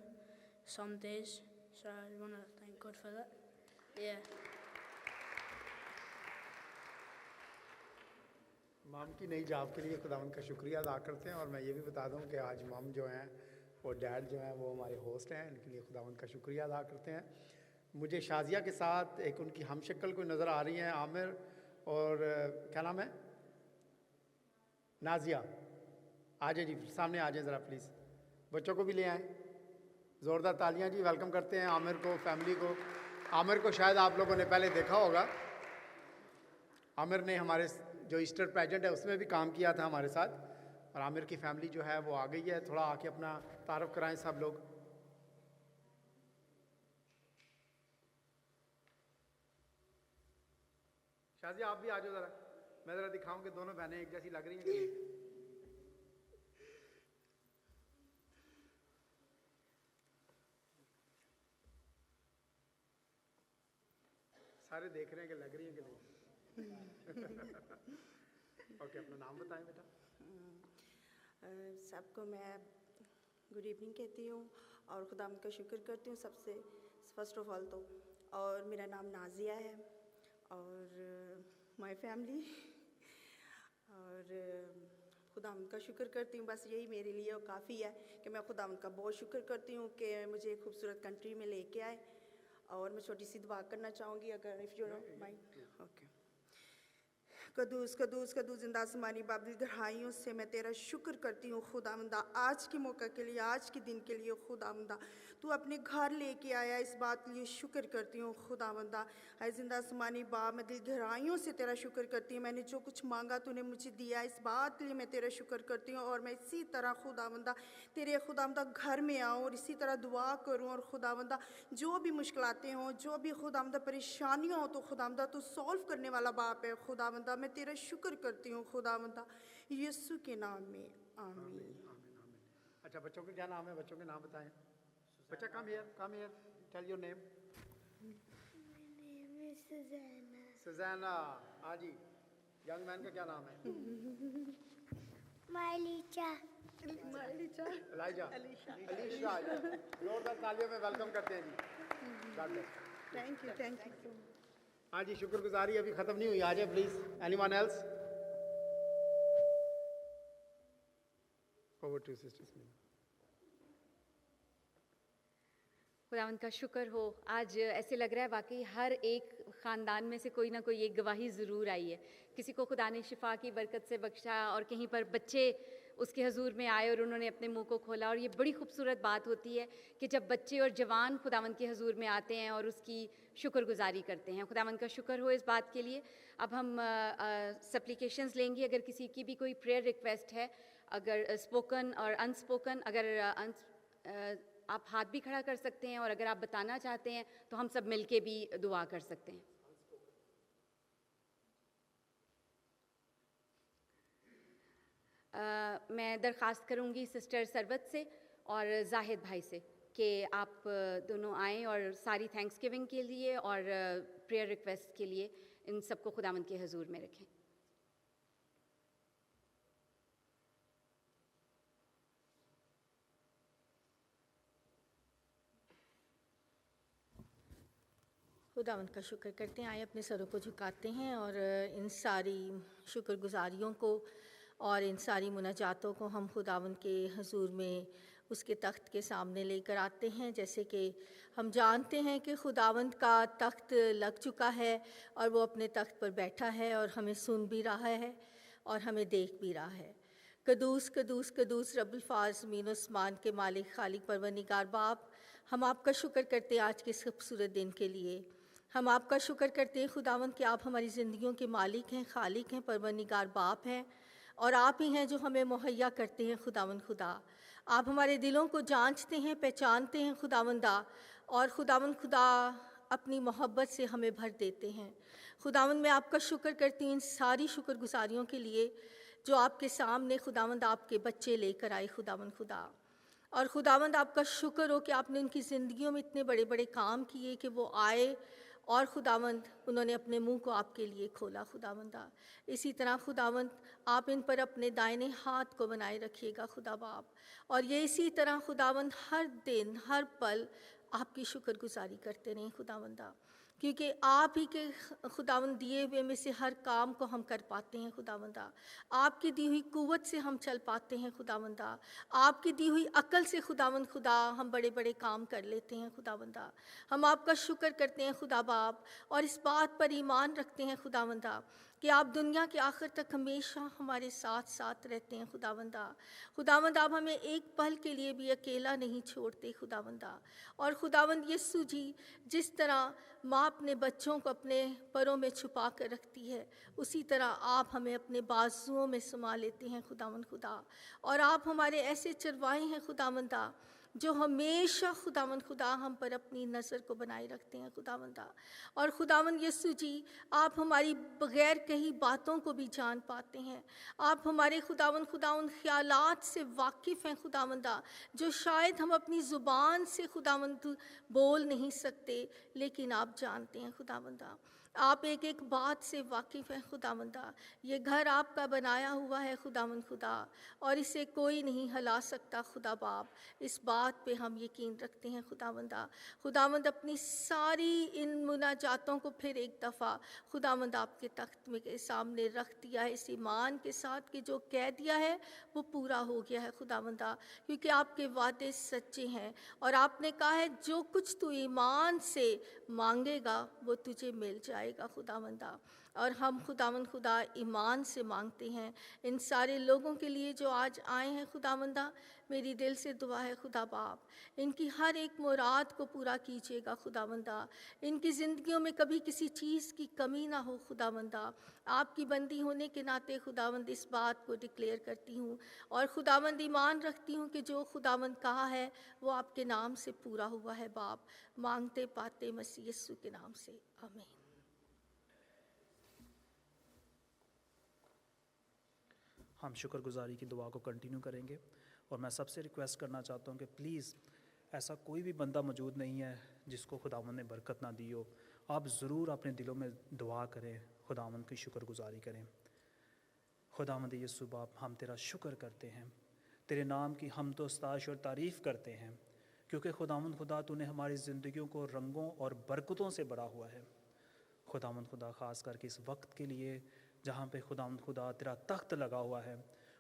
L: some days. So I want to thank God for that. Yeah.
B: Mom की नई job के लिए खुदावंद का शुक्रिया अदा करते हैं। और मैं ये भी बता दूं कि आज मॉम जो हैं और डैड जो हैं वो हमारे होस्ट हैं, इनके लिए खुदावंद का शुक्रिया अदा करते हैं। मुझे शाजिया के साथ एक उनकी हमशक्ल कोई नज़र आ रही हैं, आमिर और क्या नाम है, नाजिया। आ जाए जी, सामने आ जाए ज़रा प्लीज़। बच्चों को भी ले आएँ। ज़ोरदार तालियां जी, वेलकम करते हैं आमिर को, फैमिली को। आमिर को शायद आप लोगों ने पहले देखा होगा। आमिर ने हमारे जो ईस्टर प्रेजेंट है उसमें भी काम किया था हमारे साथ। और आमिर की फैमिली जो है वो आ गई है। थोड़ा आके अपना तारुफ कराएं सब लोग। शाजिया आप भी आ जाओ ज़रा, मैं ज़रा दिखाऊं कि दोनों बहनें एक जैसी लग रही हैं कि नहीं। सारे देख रहे हैं कि लग रही हैं कि नहीं। ओके, अपना नाम बताएं बेटा।
M: सबको मैं गुड इवनिंग कहती हूँ और खुदा का शुक्र करती हूँ सबसे फर्स्ट ऑफ ऑल तो। और मेरा नाम नाजिया है और माय फैमिली, और खुदा का शुक्र करती हूँ। बस यही मेरे लिए काफ़ी है कि मैं खुदा का बहुत शुक्र करती हूँ कि मुझे एक खूबसूरत कंट्री में लेके आए। और मैं छोटी सी दुआ करना चाहूँगी, अगर if you no mind. Okay. कदूस कदूस कदूस जिंदा आसमानी बाप, दिल गहराइयों से मैं तेरा शुक्र करती हूँ खुदावंदा, आज के मौका के लिए, आज के दिन के लिए खुदावंदा। तू अपने घर लेके आया, इस बात के लिए शुक्र करती हूँ खुदावंदा। ऐ जिंदा आसमानी बाप, मैं दिल गहराइयों से तेरा शुक्र करती हूँ। मैंने जो कुछ मांगा तूने मुझे दिया, इस बात के लिए मैं तेरा शुक्र करती हूँ। और मैं इसी तरह खुदावंदा तेरे खुदावंदा घर में आऊँ और इसी तरह दुआ करूँ। और खुदावंदा जो भी मुश्किलातें हों, जो भी खुदावंदा परेशानियाँ हों, तो खुदावंदा तू सॉल्व करने वाला बाप है खुदावंदा। मैं तेरा शुक्र करती हूँ खुदावंदा, यीशु के नाम में, आमीन।
B: अच्छा, बच्चों के क्या नाम है? बच्चों के नाम बताएं। बच्चा come here, tell your name. Suzanna. हाँ जी, यंग मैन का क्या नाम है?
H: मालिचा।
B: अलीशा। जोरदार तालियों में वेलकम करते हैं जी। God bless.
M: Thank you.
B: हाँ जी, शुक्रगुजारी अभी ख़त्म नहीं हुई। आ जाए please. Anyone else? Over to sisters.
A: खुदावंद का शुक्र हो, आज ऐसे लग रहा है वाकई हर एक ख़ानदान में से कोई ना कोई एक गवाही ज़रूर आई है। किसी को खुदा ने शिफा की बरकत से बख्शा और कहीं पर बच्चे उसके हजूर में आए और उन्होंने अपने मुंह को खोला। और ये बड़ी खूबसूरत बात होती है कि जब बच्चे और जवान खुदावंद के हजूर में आते हैं और उसकी शुक्रगुजारी करते हैं। खुदावंद का शुक्र हो इस बात के लिए। अब हम सप्लिकेशंस लेंगे। अगर किसी की भी कोई प्रेयर रिक्वेस्ट है, अगर स्पोकन और अनस्पोकन, अगर आप हाथ भी खड़ा कर सकते हैं और अगर आप बताना चाहते हैं तो हम सब मिलके भी दुआ कर सकते हैं। मैं दरख्वास्त करूंगी सिस्टर सरबत से और जाहिद भाई से कि आप दोनों आएँ और सारी थैंक्सगिविंग के लिए और प्रेयर रिक्वेस्ट के लिए इन सबको खुदावंद के हजूर में रखें।
N: खुदावंद का शुक्र करते हैं, आए अपने सरों को झुकाते हैं और इन सारी शुक्रगुजारियों को और इन सारी मुनाजातों को हम खुदावंद के हजूर में उसके तख्त के सामने लेकर आते हैं। जैसे कि हम जानते हैं कि खुदावंद का तख्त लग चुका है और वो अपने तख्त पर बैठा है और हमें सुन भी रहा है और हमें देख भी रहा है। कदूस कदूस कदूस रब्बुल फ़ाज़ ज़मीन आसमान के मालिक खालिक परवरदिगार बाप, हम आपका शुक्र करते हैं आज के इस खूबसूरत दिन के लिए। हम आपका शुक्र करते हैं खुदावंद कि आप हमारी ज़िंदगियों के मालिक हैं, खालिक हैं, परवरदिगार बाप हैं और आप ही हैं जो हमें मुहैया करते हैं। खुदावंद खुदा, आप हमारे दिलों को जांचते हैं, पहचानते हैं खुदावंदा, और खुदावंद खुदा अपनी मोहब्बत से हमें भर देते हैं। खुदावंद मैं आपका शुक्र करती हूँ इन सारी शुक्रगुजारियों के लिए जो आपके सामने खुदावंद आपके बच्चे लेकर आए खुदावंद खुदा। और खुदावंद आपका शुक्र हो कि आपने उनकी ज़िंदगियों में इतने बड़े बड़े काम किए कि वो आए और खुदावंद उन्होंने अपने मुंह को आपके लिए खोला खुदावंदा। इसी तरह खुदावंद आप इन पर अपने दाहिने हाथ को बनाए रखिएगा खुदा बाप, और ये इसी तरह खुदावंद हर दिन हर पल आपकी शुक्रगुजारी करते रहें खुदावंदा, क्योंकि आप ही के खुदावंद दिए हुए में से हर काम को हम कर पाते हैं खुदावंदा। आपकी दी हुई कुव्वत से हम चल पाते हैं खुदावंदा। आपकी दी हुई अक्ल से खुदावंद खुदा हम बड़े बड़े काम कर लेते हैं खुदावंदा। हम आपका शुक्र करते हैं खुदा बाप और इस बात पर ईमान रखते हैं खुदावंदा कि आप दुनिया के आखिर तक हमेशा हमारे साथ साथ रहते हैं खुदावंदा। खुदावंद आप हमें एक पल के लिए भी अकेला नहीं छोड़ते खुदावंदा। और खुदावंद यीशु जी, जिस तरह माँ अपने बच्चों को अपने परों में छुपा कर रखती है, उसी तरह आप हमें अपने बाजुओं में समा लेते हैं खुदावंद खुदा। और आप हमारे ऐसे चरवाहे हैं खुदावंदा जो हमेशा खुदावंद खुदा हम पर अपनी नज़र को बनाए रखते हैं खुदावंदा। और खुदावंद यीशु जी, आप हमारी बग़ैर कही बातों को भी जान पाते हैं। आप हमारे खुदावंद खुदा उन ख्यालात से वाकिफ़ हैं खुदावंदा जो शायद हम अपनी ज़ुबान से खुदावंद बोल नहीं सकते, लेकिन आप जानते हैं खुदावंदा। आप एक एक बात से वाकिफ़ हैं खुदावंदा। ये घर आपका बनाया हुआ है खुदावंद खुदा और इसे कोई नहीं हिला सकता खुदा बाप। इस बात पे हम यकीन रखते हैं खुदावंदा। खुदावंद अपनी सारी इन मुनाजातों को फिर एक दफ़ा खुदावंद आपके तख्त में के सामने रख दिया है, इस ईमान के साथ कि जो कह दिया है वो पूरा हो गया है खुदावंदा, क्योंकि आपके वादे सच्चे हैं और आपने कहा है जो कुछ तू ईमान से मांगेगा वो तुझे मिल जाएगा खुदावंदा। और हम खुदावंद खुदा ईमान से मांगते हैं इन सारे लोगों के लिए जो आज आए हैं खुदावंदा। मेरी दिल से दुआ है खुदा बाप, इनकी हर एक मुराद को पूरा कीजिएगा खुदावंदा। इनकी ज़िंदगियों में कभी किसी चीज़ की कमी ना हो खुदावंदा। आपकी बंदी होने के नाते खुदावंद इस बात को डिक्लेयर करती हूँ और खुदावंद ईमान रखती हूँ कि जो खुदावंद कहा है वो आपके नाम से पूरा हुआ है बाप। मांगते पाते मसीह यीशु के नाम से, आमीन।
O: हम शुक्रगुजारी की दुआ को कंटिन्यू करेंगे और मैं सबसे रिक्वेस्ट करना चाहता हूँ कि प्लीज़ ऐसा कोई भी बंदा मौजूद नहीं है जिसको खुदावंद ने बरकत ना दी हो। आप ज़रूर अपने दिलों में दुआ करें, खुदावंद की शुक्रगुजारी करें। खुदावंद यीशु बाप, हम तेरा शुक्र करते हैं, तेरे नाम की हमदोस्ताश और तारीफ़ करते हैं, क्योंकि खुदावंद खुदा तूने हमारी ज़िंदगियों को रंगों और बरकतों से भरा हुआ है। खुदावंद खुदा ख़ास करके इस वक्त के लिए जहाँ पे खुदावंद खुदा तेरा तख्त लगा हुआ है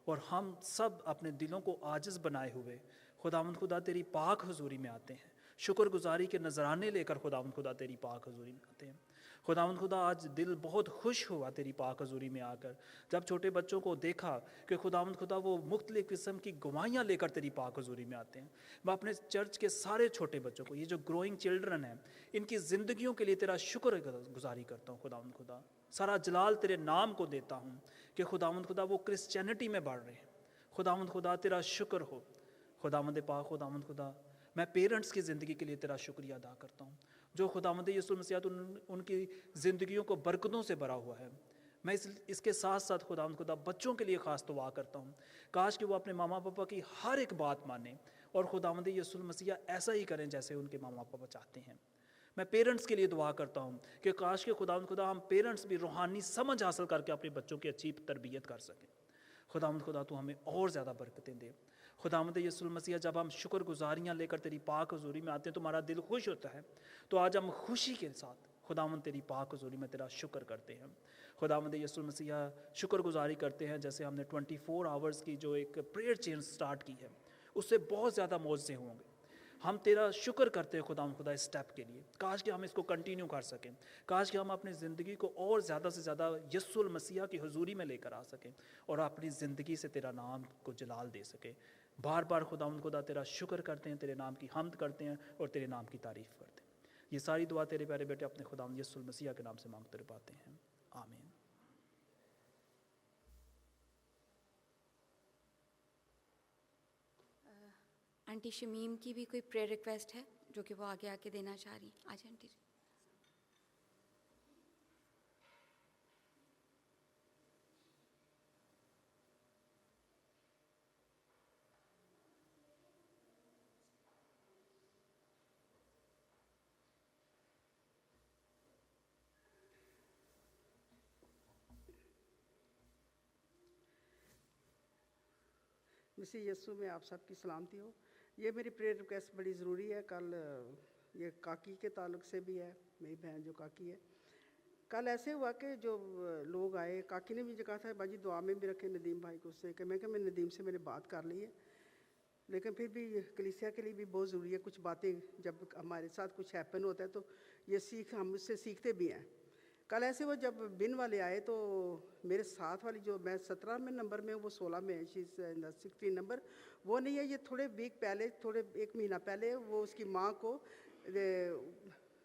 O: और हम सब अपने दिलों को आजिज़ बनाए हुए खुदावंद खुदा तेरी पाक हुजूरी में आते हैं, शुक्रगुजारी के नजराने लेकर खुदावंद खुदा तेरी पाक हुजूरी में आते हैं। खुदावंद खुदा आज दिल बहुत खुश हुआ तेरी पाक हुजूरी में आकर, जब छोटे बच्चों को देखा कि खुदावंद खुदा वो मुख्तलिफ़ किस्म की गवाहियाँ लेकर तेरी पाक हुजूरी में आते हैं। मैं अपने चर्च के सारे छोटे बच्चों को, ये जो ग्रोइंग चिल्ड्रन हैं, इनकी ज़िंदगियों के लिए तेरा शुक्र गुजारी करता हूँ खुदावंद खुदा। सारा जलाल तेरे नाम को देता हूँ कि खुदावंद खुदा वो क्रिश्चियनिटी में बढ़ रहे हैं। खुदावंद खुदा तेरा शुक्र हो। खुदावंद पाक खुदावंद खुदा, मैं पेरेंट्स की ज़िंदगी के लिए तेरा शुक्रिया अदा करता हूँ जो खुदावंद यीशु मसीह उनकी ज़िंदगियों को बरकतों से भरा हुआ है। मैं इसके साथ साथ खुदावंद खुदा बच्चों के लिए ख़ास दुआ करता हूँ, काश कि वो अपने मामा पापा की हर एक बात माने और खुदावंद यीशु मसीह ऐसा ही करें जैसे उनके मामा पापा चाहते हैं। मैं पेरेंट्स के लिए दुआ करता हूँ कि काश के खुदावंद खुदा हम पेरेंट्स भी रूहानी समझ हासिल करके अपने बच्चों की अच्छी तरबियत कर सकें। खुदावंद खुदा तू हमें और ज़्यादा बरकतें दे। खुदावंद यीशु मसीह, जब हम शुक्रगुजारियाँ लेकर तेरी पाक हुजूरी में आते हैं तो हमारा दिल खुश होता है। तो आज हम खुशी के साथ खुदावंद तेरी पाक हुजूरी में तेरा शुक्र करते हैं। खुदावंद यीशु मसीह शुक्रगुजारी करते हैं जैसे हमने 24 आवर्स की जो एक प्रेयर चेन स्टार्ट की है उससे बहुत ज़्यादा मौजे होंगे। हम तेरा शुक्र करते हैं खुदा इस स्टेप के लिए। काश कि हम इसको कंटिन्यू कर सकें, काश कि हम अपनी ज़िंदगी को और ज़्यादा से ज़्यादा यीशु मसीह की हुजूरी में लेकर आ सकें और अपनी ज़िंदगी से तेरा नाम को जलाल दे सकें। बार बार खुदा तेरा शुक्र करते हैं, तेरे नाम की हम्द करते हैं और तेरे नाम की तारीफ़ करते हैं। ये सारी दुआ तेरे प्यारे बेटे अपने खुदा यीशु मसीह के नाम से मांगते पाते हैं, आमीन।
A: आंटी शमीम की भी कोई प्रेयर रिक्वेस्ट है जो कि वो आगे आके देना चाह रही हैं? आज आंटी जी।
P: मसीह यीशु में आप सबकी सलामती हो। ये मेरी प्रेयर रिक्वेस्ट बड़ी ज़रूरी है। कल ये काकी के ताल्लुक से भी है, मेरी बहन जो काकी है। कल ऐसे हुआ कि जो लोग आए, काकी ने मुझे कहा था बाजी दुआ में भी रखे नदीम भाई को, उससे कि मैं नदीम से मैंने बात कर ली है, लेकिन फिर भी कलीसिया के लिए भी बहुत ज़रूरी है कुछ बातें, जब हमारे साथ कुछ हैपन होता है तो ये हम उससे सीखते भी हैं। कल ऐसे वो जब बिन वाले आए तो मेरे साथ वाली जो मैं 17 में नंबर में वो 16 में, शी इज़ 16 नंबर, वो नहीं है। ये थोड़े वीक पहले, थोड़े 1 महीना पहले वो उसकी माँ को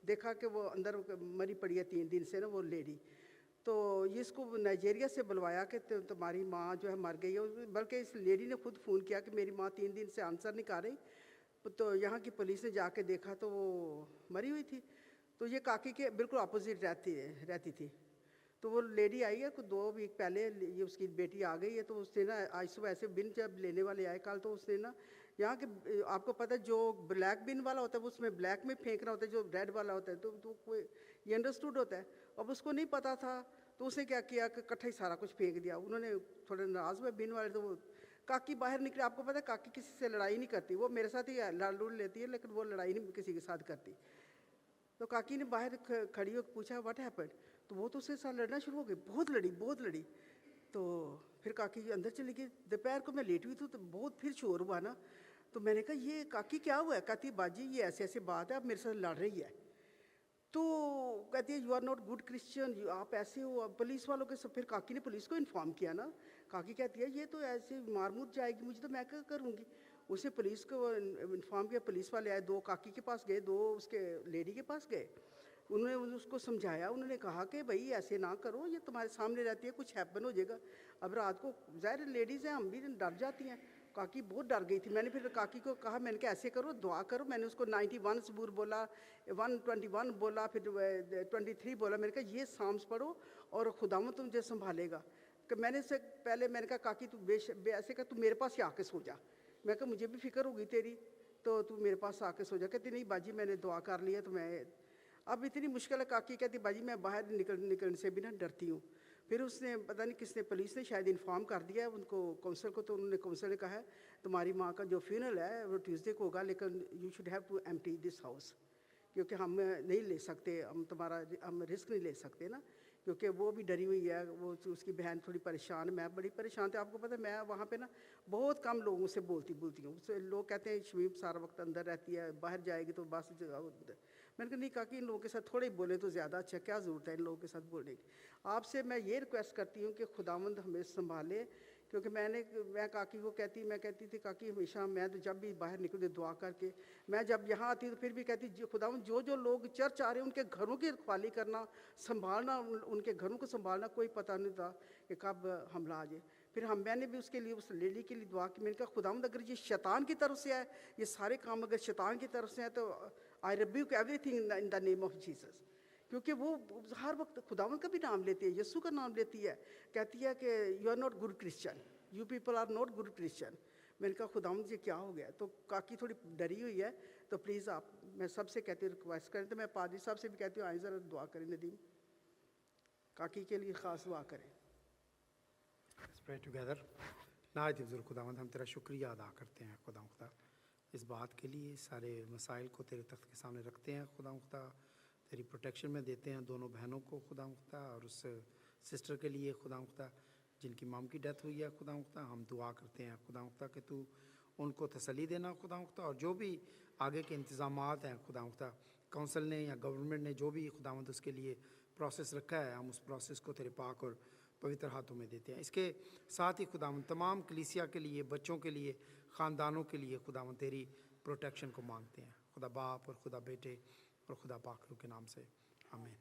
P: देखा कि वो अंदर मरी पड़ी है 3 दिन से ना वो लेडी। तो ये इसको नाइजीरिया से बुलवाया कि तुम्हारी माँ जो है मर गई है। बल्कि इस लेडी ने खुद फ़ोन किया कि मेरी माँ 3 दिन से आंसर नहीं कर रही। तो यहाँ की पुलिस ने जाके देखा तो वो मरी हुई थी। तो ये काकी के बिल्कुल अपोजिट रहती थी। तो वो लेडी आई है, कुछ 2 वीक पहले ये उसकी बेटी आ गई है। तो उसने ना आज सुबह ऐसे बिन जब लेने वाले आए कल, तो उसने ना यहाँ के, आपको पता है जो ब्लैक बिन वाला होता है वो उसमें ब्लैक में फेंकना होता है, जो रेड वाला होता है तो कोई ये अंडरस्टूड होता है। अब उसको नहीं पता था तो उसने क्या किया कि इकट्ठा ही सारा कुछ फेंक दिया। उन्होंने थोड़े नाराज़ हुए बिन वाले, तो वो काकी बाहर निकले। आपको पता है काकी किसी से लड़ाई नहीं करती, वो मेरे साथ ही लड़ लेती है लेकिन वो लड़ाई नहीं किसी के साथ करती। तो काकी ने बाहर खड़ी होकर पूछा व्हाट हैपेंड, तो वो तो उसके साथ लड़ना शुरू हो गई, बहुत लड़ी। तो फिर काकी अंदर चली गई। दोपहर को मैं लेटी हुई थी तो बहुत फिर शोर हुआ ना, तो मैंने कहा ये काकी क्या हुआ है? कहती बाजी ये ऐसे ऐसे बात है, आप मेरे साथ लड़ रही है। तो कहती है you are not good Christian, आप ऐसे हो। पुलिस वालों के फिर काकी ने पुलिस को इन्फॉर्म किया ना। काकी कहती है ये तो ऐसे मार मुर जाएगी मुझे, तो मैं क्या करूँगी। उसने पुलिस को इन्फॉर्म किया, पुलिस वाले आए, 2 काकी के पास गए, 2 उसके लेडी के पास गए। उन्होंने उसको समझाया, उन्होंने कहा कि भाई ऐसे ना करो, ये तुम्हारे सामने रहती है, कुछ हैपन हो जाएगा। अब रात को ज़ाहिर लेडीज़ हैं, हम भी डर जाती हैं। काकी बहुत डर गई थी। मैंने फिर काकी को कहा, मैंने कहा ऐसे करो दुआ करो। मैंने उसको 91 सबूर बोला, 121 बोला, फिर 23 बोला। मैंने कहा ये साम्स पढ़ो और खुदावंद तुझे संभालेगा। कि मैंने इससे पहले मैंने कहा काकी तू ऐसे कर, तू मेरे पास ही आके सो जा। मैं कहा मुझे भी फिक्र होगी तेरी, तो तू मेरे पास आके सो जा। कहती नहीं बाजी मैंने दुआ कर लिया, तो मैं अब इतनी मुश्किल है। काकी कहती बाजी मैं बाहर निकलने से भी ना डरती हूँ। फिर उसने पता नहीं किसने, पुलिस ने शायद इन्फॉर्म कर दिया है उनको, काउंसिल को। तो उन्होंने काउंसिल ने कहा है तुम्हारी माँ का जो फ्यूनरल है वो ट्यूसडे को होगा, लेकिन you should have to empty this house, क्योंकि हम नहीं ले सकते, हम रिस्क नहीं ले सकते ना, क्योंकि वो भी डरी हुई है। वो उसकी बहन थोड़ी परेशान, मैं बड़ी परेशान थी। आपको पता है मैं वहाँ पे ना बहुत कम लोगों से बोलती हूँ। लोग कहते हैं शमीम सारा वक्त अंदर रहती है, बाहर जाएगी तो बस। मैंने कहा नहीं कहा कि इन लोगों के साथ थोड़े बोले तो ज़्यादा अच्छा, क्या ज़रूरत है इन लोगों के साथ बोलने की। आपसे मैं ये रिक्वेस्ट करती हूँ कि खुदावंद हमें संभाले, क्योंकि मैं काकी को मैं कहती थी काकी हमेशा, मैं तो जब भी बाहर निकलती दुआ करके, मैं जब यहाँ आती तो फिर भी कहती खुदावंद जो लोग चर्च आ रहे हैं उनके घरों की रखवाली करना, संभालना, उनके घरों को संभालना, कोई पता नहीं था कि कब हमला आ जाए। फिर मैंने भी उसके लिए, उस लेडी के लिए दुआ की। मैंने कहा खुदावंद अगर ये शैतान की तरफ से है, ये सारे काम अगर शैतान की तरफ से है तो आई rebuke everything in the name of Jesus. क्योंकि वो हर वक्त खुदावंद का भी नाम लेती है, यीशु का नाम लेती है, कहती है कि you are not good Christian, you people are not good Christian. मैंने कहा खुदावंद ये क्या हो गया। तो काकी थोड़ी डरी हुई है, तो प्लीज़ आप, मैं सबसे कहती हूँ रिक्वेस्ट करें, तो मैं पादरी साहब से भी कहती हूँ आए ज़रा दुआ करें, नदीम काकी के लिए ख़ास दुआ करें।
B: Pray together. नायत अफ़ज़ल खुदावंद, हम तेरा शुक्रिया अदा करते हैं खुदा इस बात के लिए, सारे मसाइल को तेरे तख्त के सामने रखते हैं खुदा। तेरी प्रोटेक्शन में देते हैं दोनों बहनों को खुदा मुख्ता, और उस सिस्टर के लिए खुदा मुख्ता जिनकी माम की डेथ हुई है खुदा मुख्ता। हम दुआ करते हैं खुदा मुख्ता कि तू उनको तसल्ली देना खुदा मुख्ता, और जो भी आगे के इंतज़ामात हैं खुदा मुख्ता, काउंसिल ने या गवर्नमेंट ने जो भी खुदावंद उसके लिए प्रोसेस रखा है, हम उस प्रोसेस को तेरे पाक और पवित्र हाथों में देते हैं। इसके साथ ही खुदावंद तमाम कलीसिया के लिए, बच्चों के लिए, ख़ानदानों के लिए खुदावंद तेरी प्रोटेक्शन को मांगते हैं, खुदा बाप और खुदा बेटे और खुदा पाक रूह के नाम से, आमीन।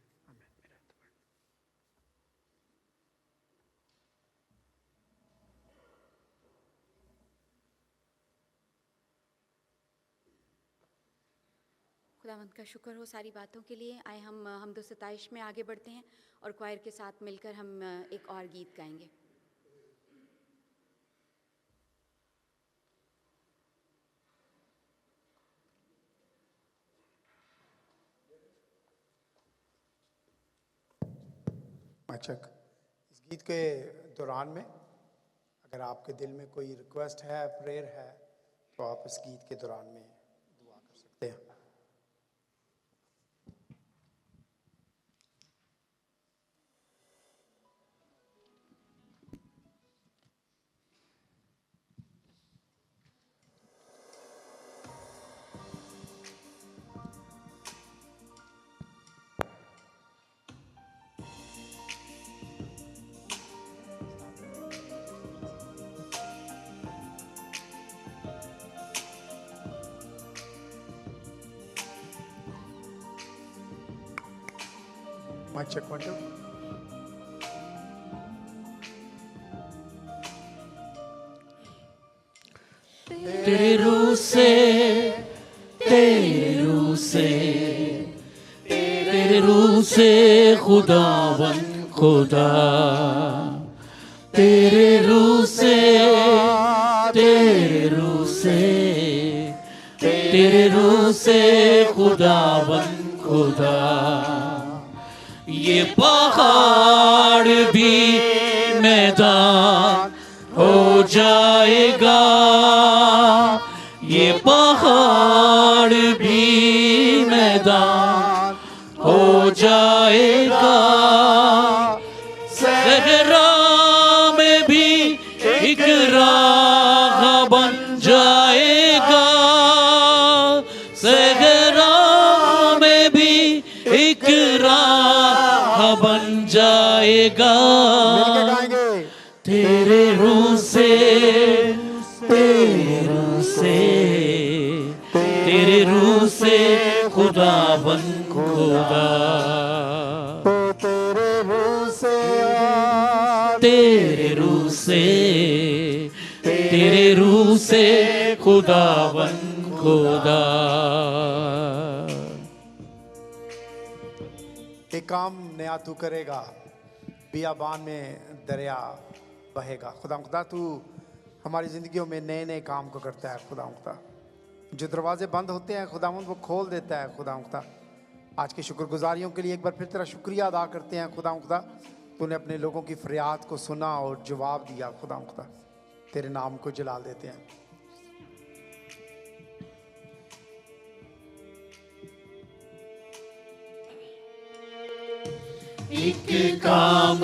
A: खुदावंद का शुक्र हो सारी बातों के लिए। आए हम हम्दो सताइश में आगे बढ़ते हैं और क्वायर के साथ मिलकर हम एक और गीत गाएंगे।
B: माचक इस गीत के दौरान में अगर आपके दिल में कोई रिक्वेस्ट है, प्रेयर है, तो आप इस गीत के दौरान में दुआ कर सकते हैं। Check 1 2.
C: तेरे रूह से, तेरे रूह से, तेरे रूह से खुदावन खुदा, तेरे रूह से, तेरे रूह से, तेरे रूह से खुदावन खुदा, ये पहाड़ भी मैदान हो जाएगा, ये पहाड़ भी मैदान हो जाएगा, सहरा में भी एक राह बन जाएगा, सहरा में भी एक राह बन जाएगा, तेरे रूह से, तेरे रूह से, तेरे रूह से खुदावन खुदा, तेरे रूह से, तेरे रूह से, तेरे रूह से खुदावन खुदा।
B: एक काम नया तू करेगा, बियाबान में दरिया बहेगा। खुदा तू हमारी ज़िंदगियों में नए नए काम को करता है। खुदा जो दरवाजे बंद होते हैं खुदावंद वो खोल देता है। खुदा आज की शुक्रगुजारियों के लिए एक बार फिर तेरा शुक्रिया अदा करते हैं। खुदा तूने अपने लोगों की फरियाद को सुना और जवाब दिया। खुदा तेरे नाम को जलाल देते हैं।
C: एक काम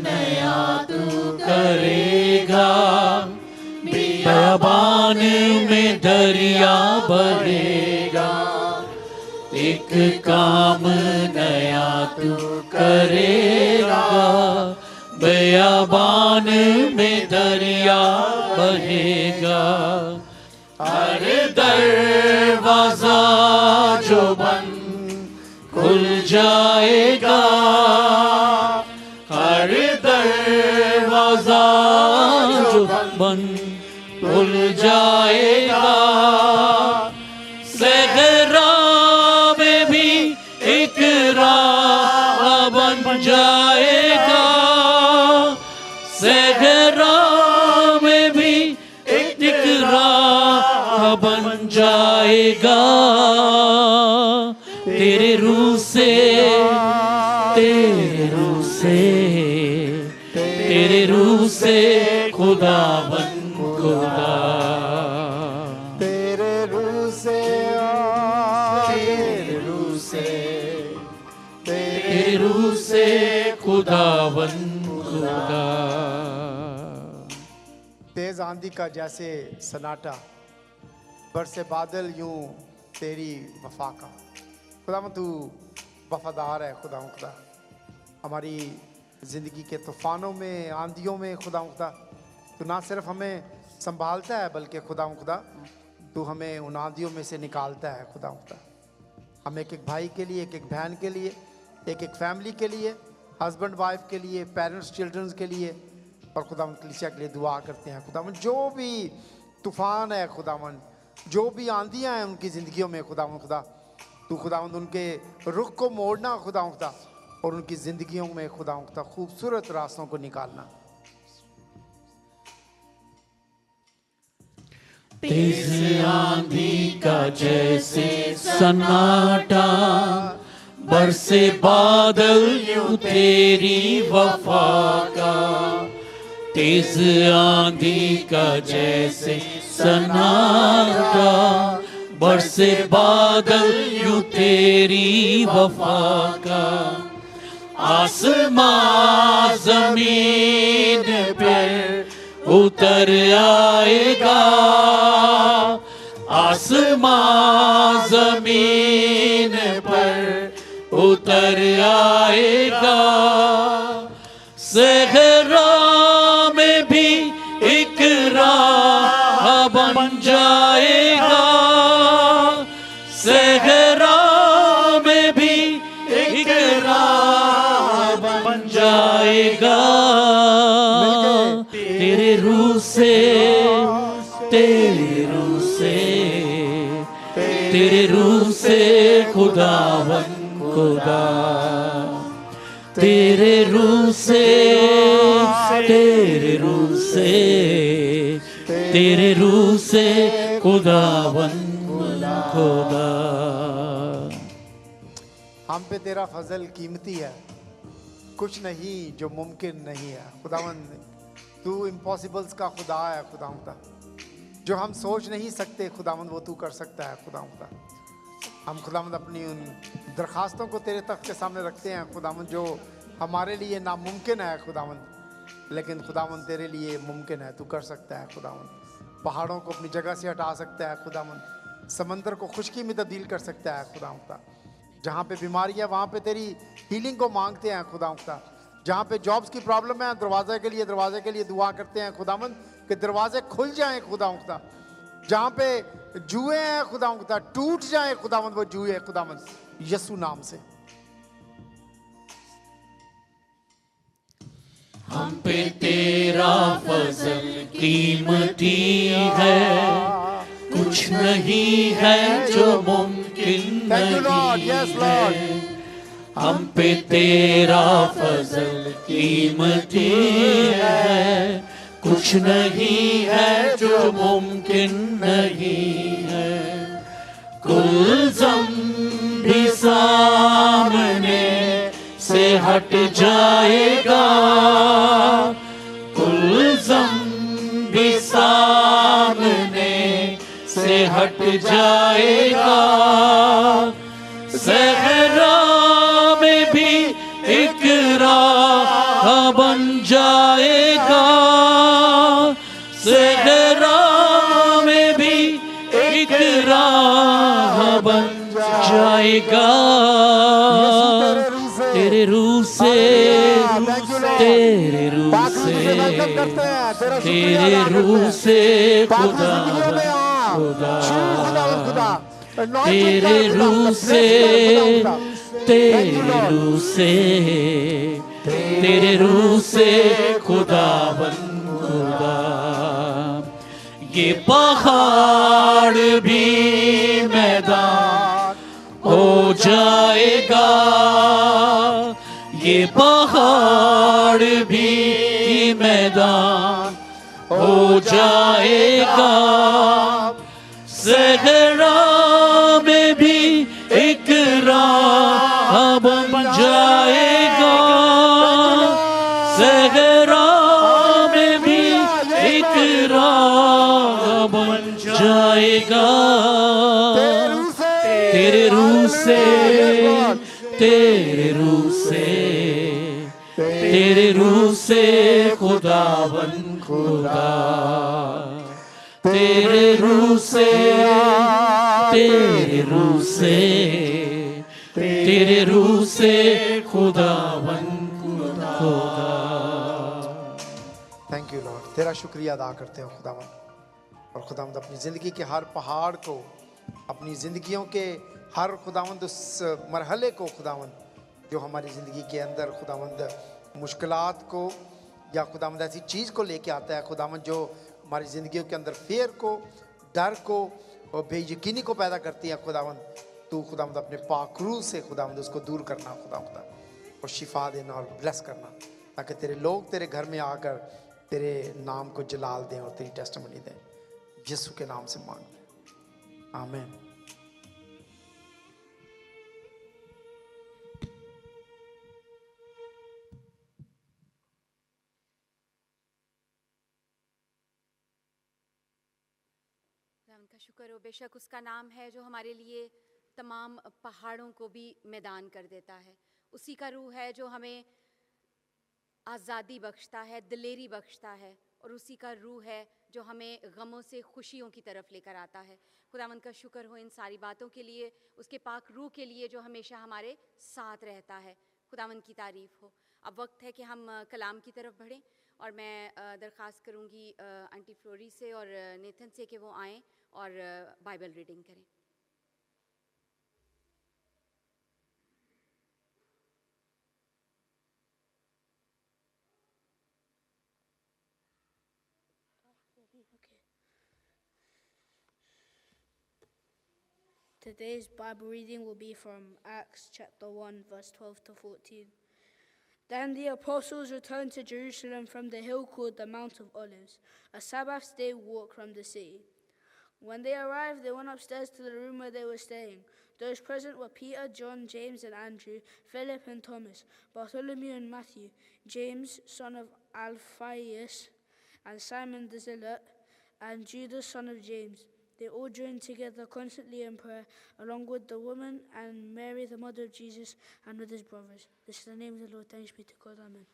C: नया तू करेगा, बियाबान में दरिया बहेगा। एक काम नया तू करेगा, बियाबान में दरिया बहेगा। हर दरवाजा जो बंद खुल जाएगा, हर दरवाजा जो बंद खुल जाएगा। सहरा में भी एक राह बन जाएगा, सहरा में भी एक राह बन जाएगा। तेरे रूह से, तेरे रूह से, तेरे रूह से खुदावन खुदा, तेरे रूह से, तेरे रूह से,
B: तेज आंधी का जैसे सन्नाटा, बरसे बादल यूं तेरी वफा का। खुदावन तू वफादार है खुदावन खुदा, हमारी ज़िंदगी के तूफ़ानों में, आंधियों में खुदावन खुदा तू ना सिर्फ हमें संभालता है बल्कि खुदावन खुदा तू हमें उन आंधियों में से निकालता है खुदावन खुदा। हम एक एक भाई के लिए, एक एक बहन के लिए, एक एक फैमिली के लिए, हस्बैंड वाइफ के लिए, पेरेंट्स चिल्ड्रंस के लिए और खुदावन कलीसिया के लिए दुआ करते हैं। खुदावन जो भी तूफ़ान है, खुदावन जो भी आंधियाँ हैं उनकी ज़िंदगियों में खुदावन खुदा तू खुदावन उनके रुख को मोड़ना खुदावन खुदा और उनकी ज़िंदगियों में खुदावन खुदा खूबसूरत रास्तों को निकालना।
C: तेज आंधी का जैसे सन्नाटा, बरसे बादल यूं तेरी वफा का। तेज आंधी का जैसे सन्नाटा, बरसे बादल यूं तेरी वफा का। आसमां जमीन पर उतर आएगा, आसमां जमीन पर उतर आएगा। सहरा में भी एक राह बन जाएगा, सहरा में भी एक राह बन जाएगा। तेरे रूह से, तेरे रूह से, तेरे रूह से खुदावन खुदा, तेरे रूह से, तेरे रूह से, तेरे रूह से खुदावन खुदा।
B: हम पे तेरा फजल कीमती है, कुछ नहीं जो मुमकिन नहीं है। खुदावन तू इम्पॉसिबल्स का खुदा है खुदावन खुदा, जो हम सोच नहीं सकते खुदावन वो तू कर सकता है खुदावन खुदा। हम खुदावन अपनी उन दरख्वास्तों को तेरे तख्त के सामने रखते हैं खुदावन जो हमारे लिए नामुमकिन है खुदावन, लेकिन खुदावन तेरे लिए मुमकिन है, तू कर सकता है खुदावन। पहाड़ों को अपनी जगह से हटा सकता है खुदावन, समंदर को खुश्की में तब्दील कर सकता है खुदावन खुदा। जहाँ पे बीमारी है वहाँ पे तेरी हीलिंग को मांगते हैं खुदावन खुदा। जहाँ पे जॉब्स की प्रॉब्लम है दरवाजे के लिए दुआ करते हैं खुदावन कि दरवाजे खुल जाएं खुदावन खुदा। जहाँ पे जुए हैं खुदावन खुदा टूट जाएं खुदावन वो जुए खुदावन यीशु नाम से।
C: हम पे तेरा फजल कीमती है, कुछ नहीं है जो मुमकिन नहीं है। हम पे तेरा फजल कीमती है, कुछ नहीं है जो मुमकिन नहीं है। कुलज़म भी सामने से हट जाएगा, कुलज़म भी सामने से हट जाएगा। सहरा में भी एक राह बन जाएगा, सहरा में भी एक राह बन जाएगा। तेरे रूह से, तेरे रूह से, तेरे रूह से खुदा खुदा, तेरे रूह से, तेरे रूह से, तेरे रूह से खुदावन खुदा। ये पहाड़ भी मैदान हो जाएगा, ये पहाड़ भी मैदान हो जाएगा। सहरा में भी एक राह बन जाएगा, सहरा में भी एक राह बन जाएगा। तेरे रूह से, तेरे रूह से, तेरे रूह से खुदावन खुदा। तेरे रूह से, तेरे रूह से, तेरे रूह से खुदावन खुदा।
B: थैंक यू लॉर्ड, तेरा शुक्रिया अदा करते हैं खुदावंद। और खुदावंद अपनी ज़िंदगी के हर पहाड़ को, अपनी ज़िंदगियों के हर खुदावंद उस मरहले को खुदावंद जो हमारी ज़िंदगी के अंदर खुदावंद मुश्किलात को या खुदावंद ऐसी चीज़ को लेके आता है खुदावंद जो हमारी ज़िंदगियों के अंदर फेयर को, डर को और बेयकीनी को पैदा करती है खुदावंद, तू खुदावंद अपने पाक रूह से खुदावंद उसको दूर करना खुदावंद, और शिफा देना और ब्लेस करना, ताकि तेरे लोग तेरे घर में आकर तेरे नाम को जलाल दें और तेरी टेस्टिमनी दें। यीशु के नाम से मांगते हैं, आमीन।
A: का शुक्र हो, बेशक उसका नाम है जो हमारे लिए तमाम पहाड़ों को भी मैदान कर देता है। उसी का रूह है जो हमें आज़ादी बख्शता है, दिलेरी बख्शता है, और उसी का रूह है जो हमें गमों से खुशियों की तरफ लेकर आता है। खुदावंद का शुक्र हो इन सारी बातों के लिए, उसके पाक रूह के लिए जो हमेशा हमारे साथ रहता है। खुदावंद की तारीफ़ हो। अब वक्त है कि हम कलाम की तरफ बढ़ें, और मैं दरख्वास्त करूँगी आंटी फ्लोरी से और नेथन से कि वो आएँ और बाइबल रीडिंग करें।
L: Today's Bible reading will be from Acts chapter 1, verse 12 to 14. Then the apostles returned to Jerusalem from the hill called the Mount of Olives, a Sabbath day walk from the city. When they arrived, they went upstairs to the room where they were staying. Those present were Peter, John, James, and Andrew, Philip and Thomas, Bartholomew and Matthew, James, son of Alphaeus, and Simon the Zealot, and Judas, son of James. They all joined together constantly in prayer, along with the woman and Mary, the mother of Jesus, and with his brothers. This is the name of the Lord. Thanks be to God. Amen.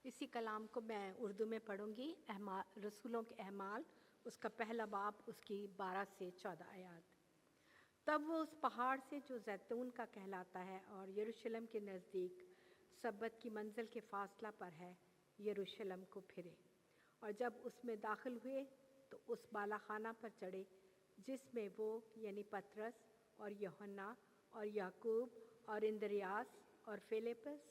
Q: इसी कलाम को मैं उर्दू में पढ़ूंगी। रसूलों के अहमाल उसका पहला बाब, उसकी 12 से 14 आयात। तब वो उस पहाड़ से जो जैतून का कहलाता है और यरूशलेम के नज़दीक सब्बत की मंजिल के फासला पर है, यरूशलेम को फिरे, और जब उसमें दाखिल हुए तो उस बालाखाना पर चढ़े जिसमें वो यानी पतरस और यूहन्ना और याकूब और इंद्रियास और फिलिपस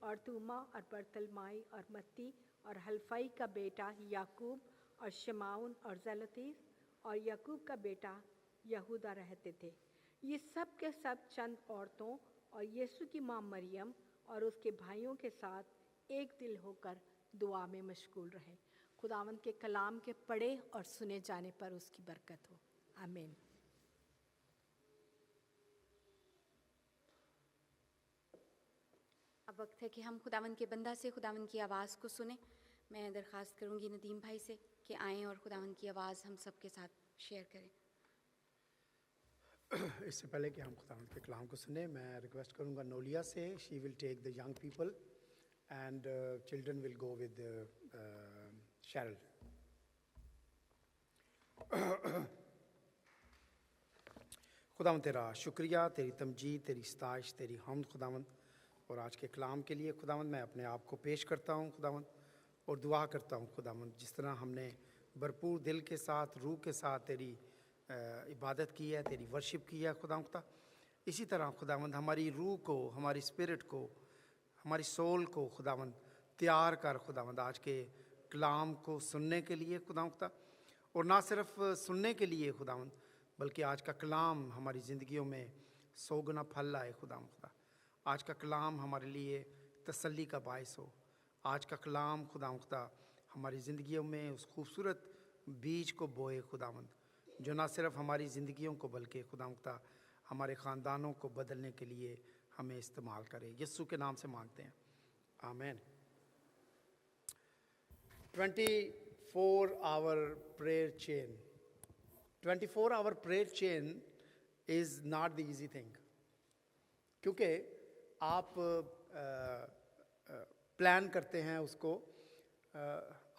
Q: और तूमा और बरतलमाई और मत्ती और हल्फई का बेटा याकूब और शमाउन और ज़ेलोतीस और याकूब का बेटा यहूदा रहते थे। ये सब के सब चंद औरतों और यीशु की माँ मरियम और उसके भाइयों के साथ एक दिल होकर दुआ में मशगूल रहे। खुदावंद के कलाम के पढ़े और सुने जाने पर उसकी बरकत हो। आमीन।
A: अब वक्त है कि हम खुदावंद के बंदा से खुदावंद की आवाज़ को सुने। मैं दरख्वास्त करूँगी नदीम भाई से कि आएँ और खुदावंद की आवाज़ हम सब के साथ शेयर करें।
B: इससे पहले कि हम खुदावंद के कलाम को सुने, मैं रिक्वेस्ट करूँगा नोलिया से, she will take the young people and children will go with Cheryl. खुदावंद तेरा शुक्रिया, तेरी तमजीद, तेरी सताइश, तेरी हम्द खुदावंद, और आज के कलाम के लिए खुदावंद मैं अपने आप को पेश करता हूँ खुदावंद, और दुआ करता हूँ खुदावंद जिस तरह हमने भरपूर दिल के साथ, रूह के साथ तेरी इबादत की है, तेरी वर्शिप की है खुदा, इसी तरह खुदावंद हमारी रूह को, हमारी स्पिरिट को, हमारी सोल को खुदावंद तैयार कर खुदावंद आज के कलाम को सुनने के लिए खुदा, और ना सिर्फ सुनने के लिए खुदावंद, बल्कि आज का कलाम हमारी ज़िंदगियों में 100 गुना फल लाए खुदा। आज का कलाम हमारे लिए तसल्ली का बायस हो। आज का कलाम खुदा हमारी ज़िंदगियों में उस खूबसूरत बीज को बोए खुदावंद, जो ना सिर्फ हमारी ज़िंदगियों को बल्कि खुदा हमारे ख़ानदानों को बदलने के लिए हमें इस्तेमाल करे। यीशु के नाम से मांगते हैं, आमीन। 24-hour prayer chain. 24-hour prayer chain is not the easy thing. क्योंकि आप प्लान करते हैं उसको,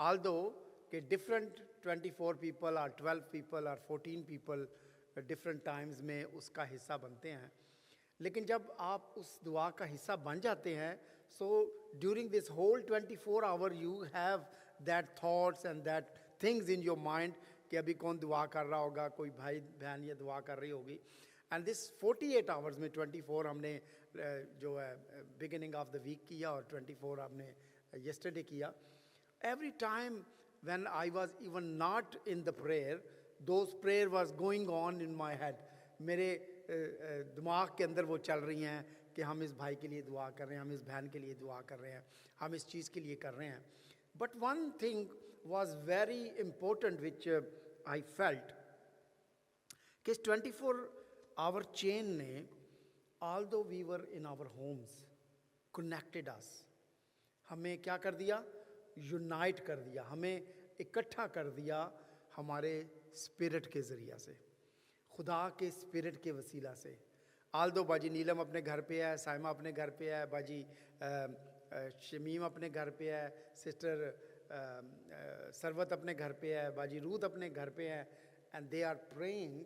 B: आल्दो कि डिफरेंट 24 पीपल और 12 पीपल और 14 पीपल डिफरेंट टाइम्स में उसका हिस्सा बनते हैं। लेकिन जब आप उस दुआ का हिस्सा बन जाते हैं, so during this whole 24 hour you have that thoughts and that things in your mind कि अभी कौन दुआ कर रहा होगा, कोई भाई बहन ये दुआ कर रही होगी। एंड दिस 48 आवर्स में 24 हमने जो है बिगिनिंग ऑफ द वीक किया और 24 हमने yesterday किया। Every time when I was even not in the prayer, those prayer was going on in my head. मेरे दिमाग के अंदर वो चल रही हैं कि हम इस भाई के लिए दुआ कर रहे हैं, हम इस बहन के लिए दुआ कर रहे हैं, हम इस चीज़ के लिए कर रहे हैं। But one thing was very important which I felt कि इस 24-hour chain ने, although we were in our homes, connected us, हमें क्या कर दिया? यूनाइट कर दिया, हमें इकट्ठा कर दिया हमारे स्पिरिट के ज़रिया से, खुदा के स्पिरिट के वसीला से। आल्दो बाजी नीलम अपने घर पे है, साइमा अपने घर पे है, बाजी शमीम अपने घर पे है, सिस्टर सरवत अपने घर पे है, बाजी रूद अपने घर पे है, and they are praying,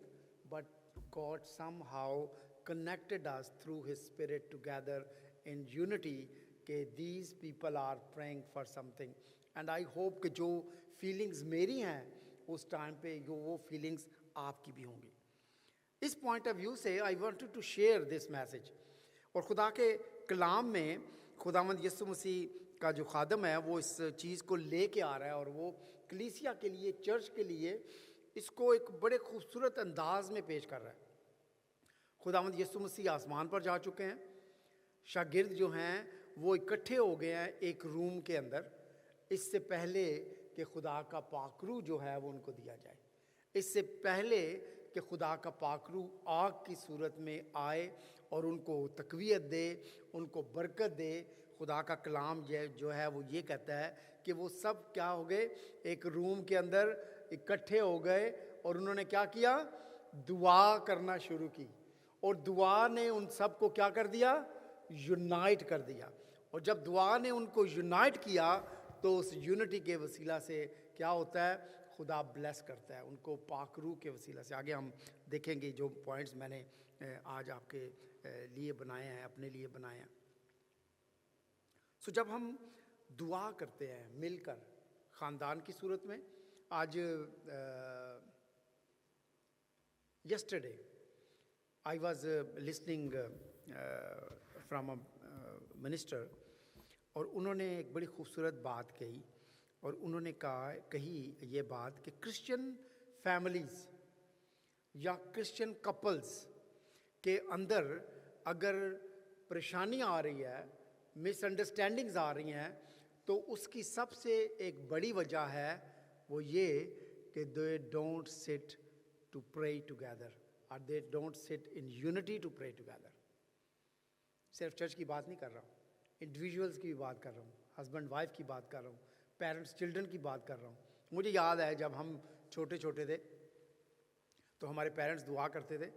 B: but God somehow connected us through his spirit together in unity कि these people are praying for something, and I hope कि जो feelings मेरी हैं उस टाइम पे वो feelings आपकी भी होंगी। इस point of view से I wanted to share this message। और खुदा के कलाम में खुदावंद यीशु मसीह का जो खादम है वो इस चीज़ को लेके आ रहा है और वो कलीसिया के लिए, चर्च के लिए इसको एक बड़े खूबसूरत अंदाज में पेश कर रहा है। खुदावंद यीशु मसीह आसमान पर जा चुके हैं, शागिर्द जो हैं वो इकट्ठे हो गए हैं एक रूम के अंदर, इससे पहले कि खुदा का पाकरू जो है वो उनको दिया जाए, इससे पहले कि खुदा का पाकरू आग की सूरत में आए और उनको तकवीयत दे, उनको बरकत दे। खुदा का कलाम जो है वो ये कहता है कि वो सब क्या हो गए, एक रूम के अंदर इकट्ठे हो गए और उन्होंने क्या किया? दुआ करना शुरू की, और दुआ ने उन सब को क्या कर दिया? यूनाइट कर दिया। और जब दुआ ने उनको यूनाइट किया तो उस यूनिटी के वसीला से क्या होता है? खुदा ब्लेस करता है उनको पाकरू के वसीला से। आगे हम देखेंगे जो पॉइंट्स मैंने आज आपके लिए बनाए हैं, अपने लिए बनाए हैं। सो जब हम दुआ करते हैं मिलकर ख़ानदान की सूरत में, आज yesterday I was listening from a minister, और उन्होंने एक बड़ी खूबसूरत बात कही, और उन्होंने कही ये बात कि क्रिश्चियन फैमिलीज़ या क्रिश्चियन कपल्स के अंदर अगर परेशानी आ रही है, मिसअंडरस्टैंडिंग्स आ रही हैं, तो उसकी सबसे एक बड़ी वजह है वो ये कि they don't sit to pray together, और they don't sit in unity to pray together. सिर्फ चर्च की बात नहीं कर रहा हूँ, इंडिविजुअल्स की भी बात कर रहा हूँ, हस्बैंड वाइफ की बात कर रहा हूँ, पेरेंट्स चिल्ड्रन की बात कर रहा हूँ। मुझे याद है जब हम छोटे छोटे थे तो हमारे पेरेंट्स दुआ करते थे।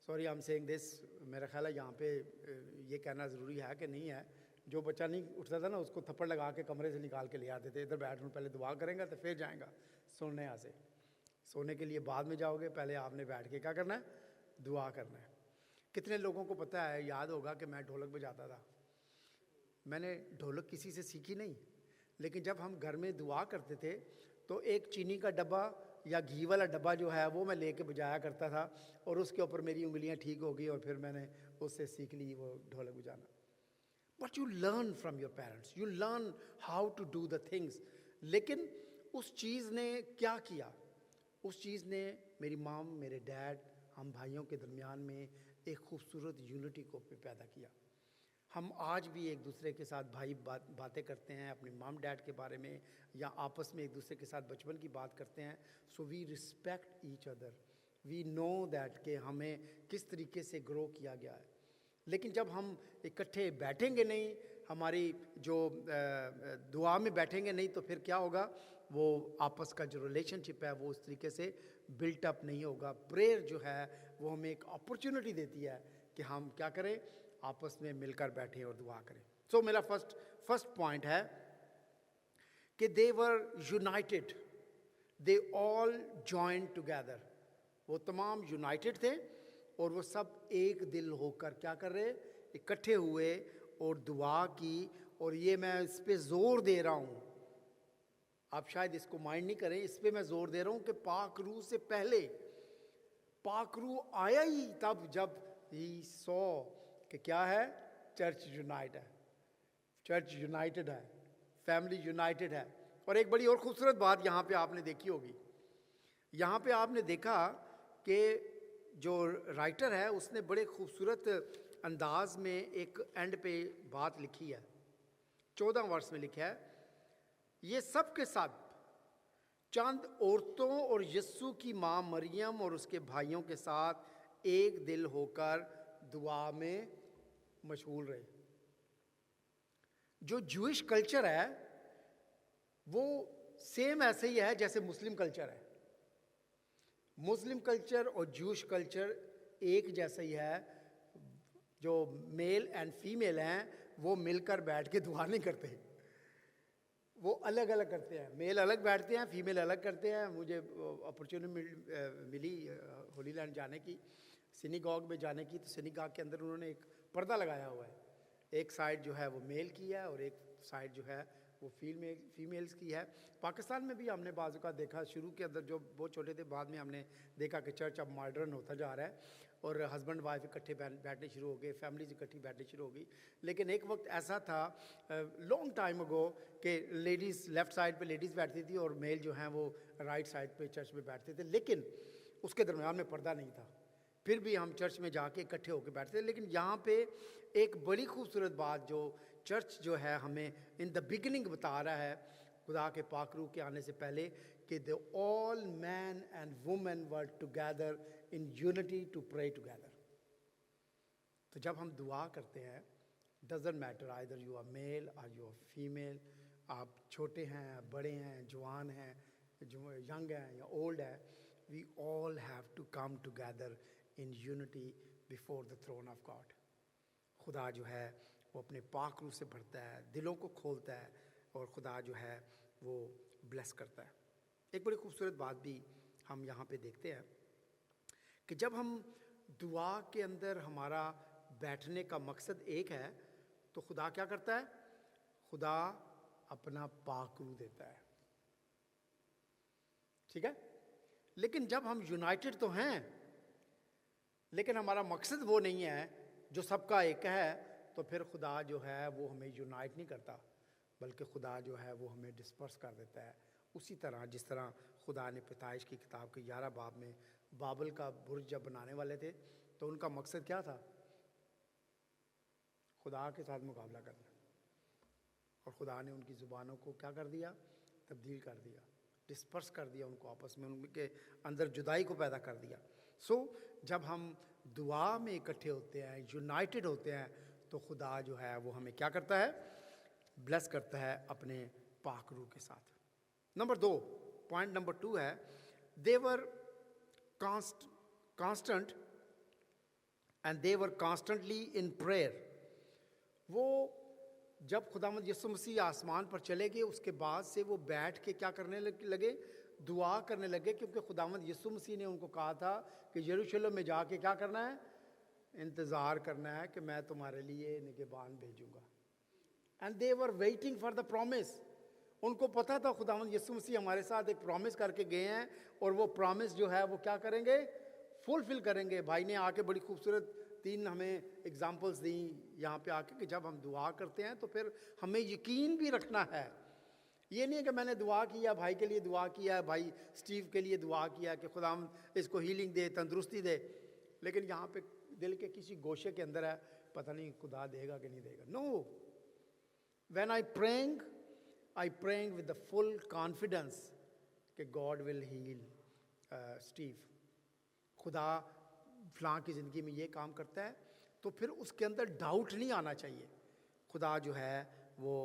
B: Sorry I am saying this, मेरा ख्याल है यहाँ पे ये कहना ज़रूरी है कि नहीं है, जो बच्चा नहीं उठता था ना उसको थप्पड़ लगा के कमरे से निकाल के ले आते थे, इधर बैठ पहले दुआ करेंगे तो फिर जाएगा सोने। यहाँ से सोने के लिए बाद में जाओगे, पहले आपने बैठ के क्या करना है? दुआ करना है। कितने लोगों को पता है, याद होगा कि मैं ढोलक बजाता था। मैंने ढोलक किसी से सीखी नहीं, लेकिन जब हम घर में दुआ करते थे तो एक चीनी का डब्बा या घी वाला डब्बा जो है वो मैं लेके बजाया करता था, और उसके ऊपर मेरी उंगलियां ठीक हो गई और फिर मैंने उससे सीख ली वो ढोलक बजाना। But you learn from your parents, you learn how to do the things. लेकिन उस चीज़ ने क्या किया? उस चीज़ ने मेरी माम, मेरे डैड, हम भाइयों के दरमियान में एक खूबसूरत यूनिटी को पैदा किया। हम आज भी एक दूसरे के साथ भाई बातें करते हैं अपने माम डैड के बारे में, या आपस में एक दूसरे के साथ बचपन की बात करते हैं। So we respect each other, we know that कि हमें किस तरीके से ग्रो किया गया है। लेकिन जब हम इकट्ठे बैठेंगे नहीं, हमारी जो दुआ में बैठेंगे नहीं, तो फिर क्या होगा? वो आपस का जो रिलेशनशिप है वो उस तरीके से बिल्ट अप नहीं होगा। प्रेयर जो है वो हमें एक अपॉर्चुनिटी देती है कि हम क्या करें? आपस में मिलकर बैठें और दुआ करें। सो मेरा फर्स्ट पॉइंट है कि they were united they all join together, वो तमाम यूनाइटेड थे और वो सब एक दिल होकर क्या कर रहे, इकट्ठे हुए और दुआ की। और ये मैं इस पे ज़ोर दे रहा हूँ, आप शायद इसको माइंड नहीं करें, इस पे मैं ज़ोर दे रहा हूँ कि पाक रूह से पहले पाक रूह आया ही तब जब ही सॉ कि क्या है, चर्च यूनाइट है, चर्च यूनाइटेड है, फैमिली यूनाइटेड है। और एक बड़ी और खूबसूरत बात यहाँ पे आपने देखी होगी, यहाँ पे आपने देखा कि जो राइटर है उसने बड़े खूबसूरत अंदाज में एक एंड पे बात लिखी है। 14 वर्ष में लिखा है, ये सब के सब चंद औरतों और यस्सु की माँ मरियम और उसके भाइयों के साथ एक दिल होकर दुआ में मशगूल रहे। जो जूइश कल्चर है वो सेम ऐसे ही है जैसे मुस्लिम कल्चर है। मुस्लिम कल्चर और जूइश कल्चर एक जैसा ही है। जो मेल एंड फीमेल हैं वो मिलकर बैठ के दुआ नहीं करते, वो अलग अलग करते हैं। मेल अलग बैठते हैं, फीमेल अलग करते हैं। मुझे अपॉर्चुनिटी मिली होली लैंड जाने की, सिनीगॉग में जाने की, तो सिनीगॉग के अंदर उन्होंने एक पर्दा लगाया हुआ है। एक साइड जो है वो मेल की है और एक साइड जो है वो फीमेल्स की है। पाकिस्तान में भी हमने बाज़ का देखा, शुरू के अंदर जो बहुत छोटे थे, बाद में हमने देखा कि चर्च अब मॉडर्न होता जा रहा है और हस्बैंड वाइफ इकट्ठे बैठने शुरू हो गए, फैमिलीज इकट्ठी बैठनी शुरू हो गई। लेकिन एक वक्त ऐसा था लॉन्ग टाइम अगो कि लेडीज़ लेफ़्ट साइड पे लेडीज़ बैठती थी और मेल जो हैं वो राइट साइड पे चर्च में बैठते थे, लेकिन उसके दरमियान में पर्दा नहीं था। फिर भी हम चर्च में जाके इकट्ठे होकर बैठते थे। लेकिन यहाँ पे एक बड़ी खूबसूरत बात जो चर्च जो है हमें इन द बिगिनिंग बता रहा है, खुदा के पाक रूह के आने से पहले, कि the all man and women were together in unity to pray together. तो जब हम दुआ करते हैं, doesn't matter either you are male or you are female, आप छोटे हैं, बड़े हैं, जवान हैं, जो यंग हैं या ओल्ड है, we all have to come together in unity before the throne of God. खुदा जो है वो अपने पाक रूह से भरता है, दिलों को खोलता है और खुदा जो है वो ब्लेस करता है। एक बड़ी खूबसूरत बात भी हम यहाँ पे देखते हैं कि जब हम दुआ के अंदर हमारा बैठने का मकसद एक है, तो खुदा क्या करता है, खुदा अपना पाक रूह देता है, ठीक है। लेकिन जब हम यूनाइटेड तो हैं, लेकिन हमारा मकसद वो नहीं है जो सबका एक है, तो फिर खुदा जो है वो हमें यूनाइट नहीं करता, बल्कि खुदा जो है वो हमें डिस्पर्स कर देता है। उसी तरह जिस तरह खुदा ने पैदाइश की किताब के 11 बाब में बाबल का बुर्ज जब बनाने वाले थे, तो उनका मकसद क्या था, खुदा के साथ मुकाबला करना। और खुदा ने उनकी ज़ुबानों को क्या कर दिया, तब्दील कर दिया, डिस्पर्स कर दिया, उनको आपस में उनके अंदर जुदाई को पैदा कर दिया। जब हम दुआ में इकट्ठे होते हैं, यूनाइटेड होते हैं, तो खुदा जो है वो हमें क्या करता है, ब्लेस करता है अपने पाक रूह के साथ। नंबर 2, पॉइंट नंबर 2 है, they were constant and they were constantly in prayer. वो जब खुदावंद यीशु मसीह आसमान पर चले गए, उसके बाद से वो बैठ के क्या करने लगे, दुआ करने लगे, क्योंकि खुदावंद यीशु मसीह ने उनको कहा था कि यरूशलेम में जाके क्या करना है, इंतज़ार करना है कि मैं तुम्हारे लिए निगहबान भेजूंगा। And they were waiting for the promise. उनको पता था खुदावंद यीशु मसीह हमारे साथ एक प्रॉमिस करके गए हैं और वो प्रॉमिस जो है वो क्या करेंगे, फुलफिल करेंगे। भाई ने आके बड़ी खूबसूरत 3 हमें एग्जाम्पल्स दी यहाँ पे आके कि जब हम दुआ करते हैं तो फिर हमें यकीन भी रखना है। ये नहीं है कि मैंने दुआ किया, भाई के लिए दुआ किया, भाई स्टीव के लिए दुआ किया कि खुदा इसको हीलिंग दे, तंदुरुस्ती दे, लेकिन यहाँ पे दिल के किसी गोशे के अंदर है, पता नहीं खुदा देगा कि नहीं देगा। No, when I praying with the full confidence कि गॉड विल हील स्टीव, खुदा फलां की ज़िंदगी में ये काम करता है, तो फिर उसके अंदर डाउट नहीं आना चाहिए। खुदा जो है वो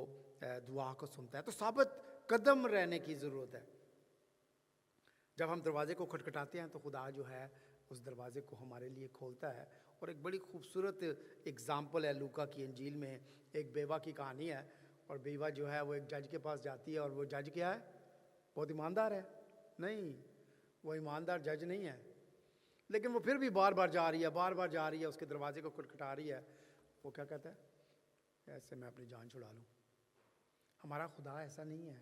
B: दुआ को सुनता है। तो साबित कदम रहने की ज़रूरत है। जब हम दरवाज़े को खटखटाते हैं तो खुदा जो है उस दरवाज़े को हमारे लिए खोलता है। और एक बड़ी खूबसूरत एग्ज़ाम्पल है लूका की इंजील में, एक बेवा की कहानी है। और बेवा जो है वो एक जज के पास जाती है और वो जज क्या है, बहुत ईमानदार है, नहीं, वो ईमानदार जज नहीं है, लेकिन वो फिर भी बार बार जा रही है, बार बार जा रही है, उसके दरवाजे को खटखटा रही है। वो क्या कहता है? ऐसे मैं अपनी जान छुड़ा लूँ। हमारा खुदा ऐसा नहीं है।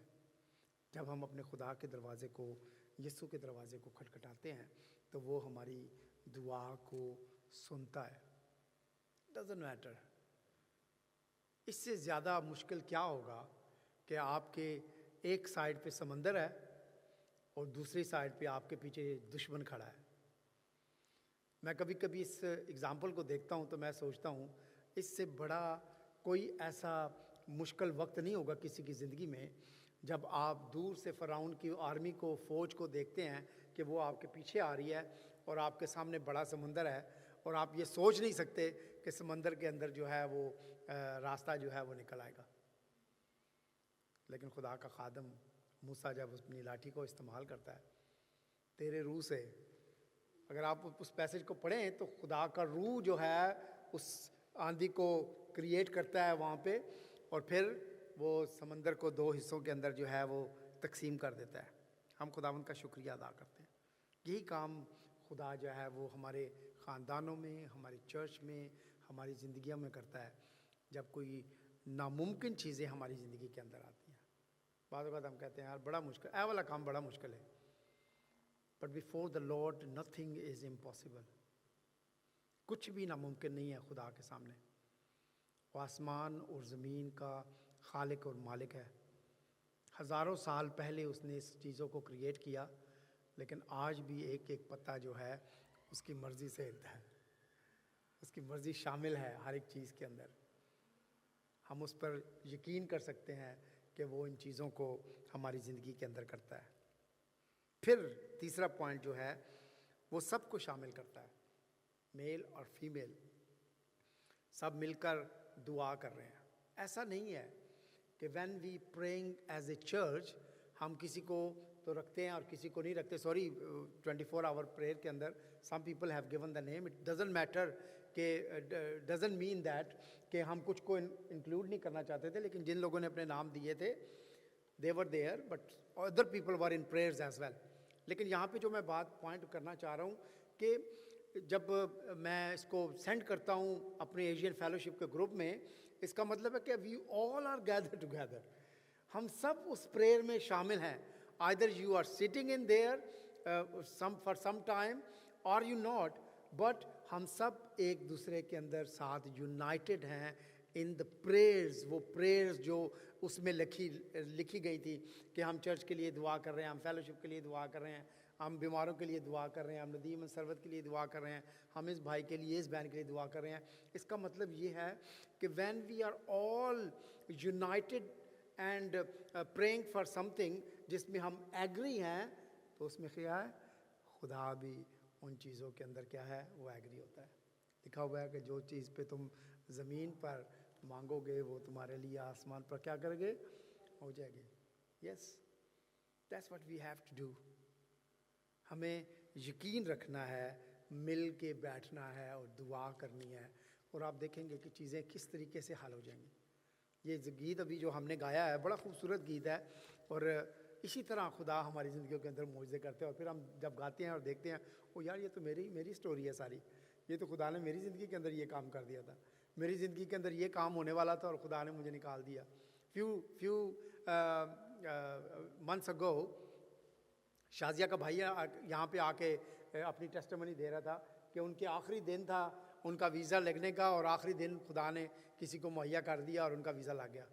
B: जब हम अपने खुदा के दरवाजे को, यीशु के दरवाजे को खटखटाते हैं, तो वो हमारी दुआ को सुनता है। Doesn't matter. इससे ज़्यादा मुश्किल क्या होगा कि आपके एक साइड पे समंदर है और दूसरी साइड पे आपके पीछे दुश्मन खड़ा है। मैं कभी कभी इस एग्ज़ाम्पल को देखता हूँ तो मैं सोचता हूँ इससे बड़ा कोई ऐसा मुश्किल वक्त नहीं होगा किसी की ज़िंदगी में जब आप दूर से फ़िरौन की आर्मी को, फ़ौज को देखते हैं कि वो आपके पीछे आ रही है और आपके सामने बड़ा समंदर है और आप ये सोच नहीं सकते कि समंदर के अंदर जो है वो रास्ता जो है वो निकल आएगा। लेकिन खुदा का खादम मूसा जब अपनी लाठी को इस्तेमाल करता है, तेरे रूह से, अगर आप उस पैसेज को पढ़ें तो खुदा का रूह जो है उस आंधी को क्रिएट करता है वहाँ पे, और फिर वो समंदर को दो हिस्सों के अंदर जो है वो तकसीम कर देता है। हम खुदावंद का शुक्रिया अदा करते हैं। यही काम खुदा जो है वो हमारे ख़ानदानों में, हमारी चर्च में, हमारी ज़िंदगियों में करता है। जब कोई नामुमकिन चीज़ें हमारी ज़िंदगी के अंदर आती हैं, बाद हम कहते हैं यार बड़ा मुश्किल, ऐ वाला काम बड़ा मुश्किल है, but before the Lord nothing is impossible. कुछ भी नामुमकिन नहीं है खुदा के सामने। वो आसमान और ज़मीन का खालिक और मालिक है। हज़ारों साल पहले उसने इस चीज़ों को क्रिएट किया, लेकिन आज भी एक एक पत्ता जो है उसकी मर्ज़ी से हिलता है। उसकी मर्ज़ी शामिल है हर एक चीज़ के अंदर। हम उस पर यकीन कर सकते हैं कि वो इन चीज़ों को हमारी ज़िंदगी के अंदर करता है। फिर तीसरा पॉइंट जो है वो सबको शामिल करता है, मेल और फीमेल सब मिलकर दुआ कर रहे हैं। ऐसा नहीं है कि when we praying as a church हम किसी को तो रखते हैं और किसी को नहीं रखते। सॉरी, 24 आवर प्रेयर के अंदर some people have given the name. It doesn't matter कि डजंट मीन दैट कि हम कुछ को इंक्लूड नहीं करना चाहते थे, लेकिन जिन लोगों ने अपने नाम दिए थे they were there, but other people were in prayers as well. लेकिन यहाँ पे जो मैं बात पॉइंट करना चाह रहा हूँ कि जब मैं इसको सेंड करता हूँ अपने एशियन फेलोशिप के ग्रुप में, इसका मतलब है कि we all are gather together. हम सब उस प्रेयर में शामिल हैं। Either you are sitting in there for some time or you not, but हम सब एक दूसरे के अंदर साथ यूनाइटेड हैं इन द प्रेयर्स। वो प्रेयर्स जो उसमें लिखी गई थी कि हम चर्च के लिए दुआ कर रहे हैं, हम फेलोशिप के लिए दुआ कर रहे हैं, हम बीमारों के लिए दुआ कर रहे हैं, हम नदीम सरवत के लिए दुआ कर रहे हैं, हम इस भाई के लिए, इस बहन के लिए दुआ कर रहे हैं। इसका मतलब ये है कि when we are all united and praying for something जिसमें हम एग्री हैं, तो उसमें क्या है, खुदा भी उन चीज़ों के अंदर क्या है वो एग्री होता है। लिखा हुआ है कि जो चीज़ पे तुम ज़मीन पर मांगोगे वो तुम्हारे लिए आसमान पर क्या करोगे, हो जाएगी। Yes, that's what we have to do. हमें यकीन रखना है, मिल के बैठना है और दुआ करनी है, और आप देखेंगे कि चीज़ें किस तरीके से हल हो जाएंगी। ये गीत अभी जो हमने गाया है बड़ा खूबसूरत गीत है, और इसी तरह खुदा हमारी ज़िंदगियों के अंदर मौजज़े करते हैं। और फिर हम जब गाते हैं और देखते हैं, ओ यार ये तो मेरी स्टोरी है सारी, ये तो खुदा ने मेरी ज़िंदगी के अंदर ये काम कर दिया था, मेरी ज़िंदगी के अंदर ये काम होने वाला था और खुदा ने मुझे निकाल दिया। फ्यू मंथ्स अगो शाजिया का भाई यहाँ पे आके अपनी टेस्टिमनी दे रहा था कि उनके आखिरी दिन था उनका वीज़ा लगने का, और आखिरी दिन खुदा ने किसी को मुहैया कर दिया और उनका वीज़ा लग गया।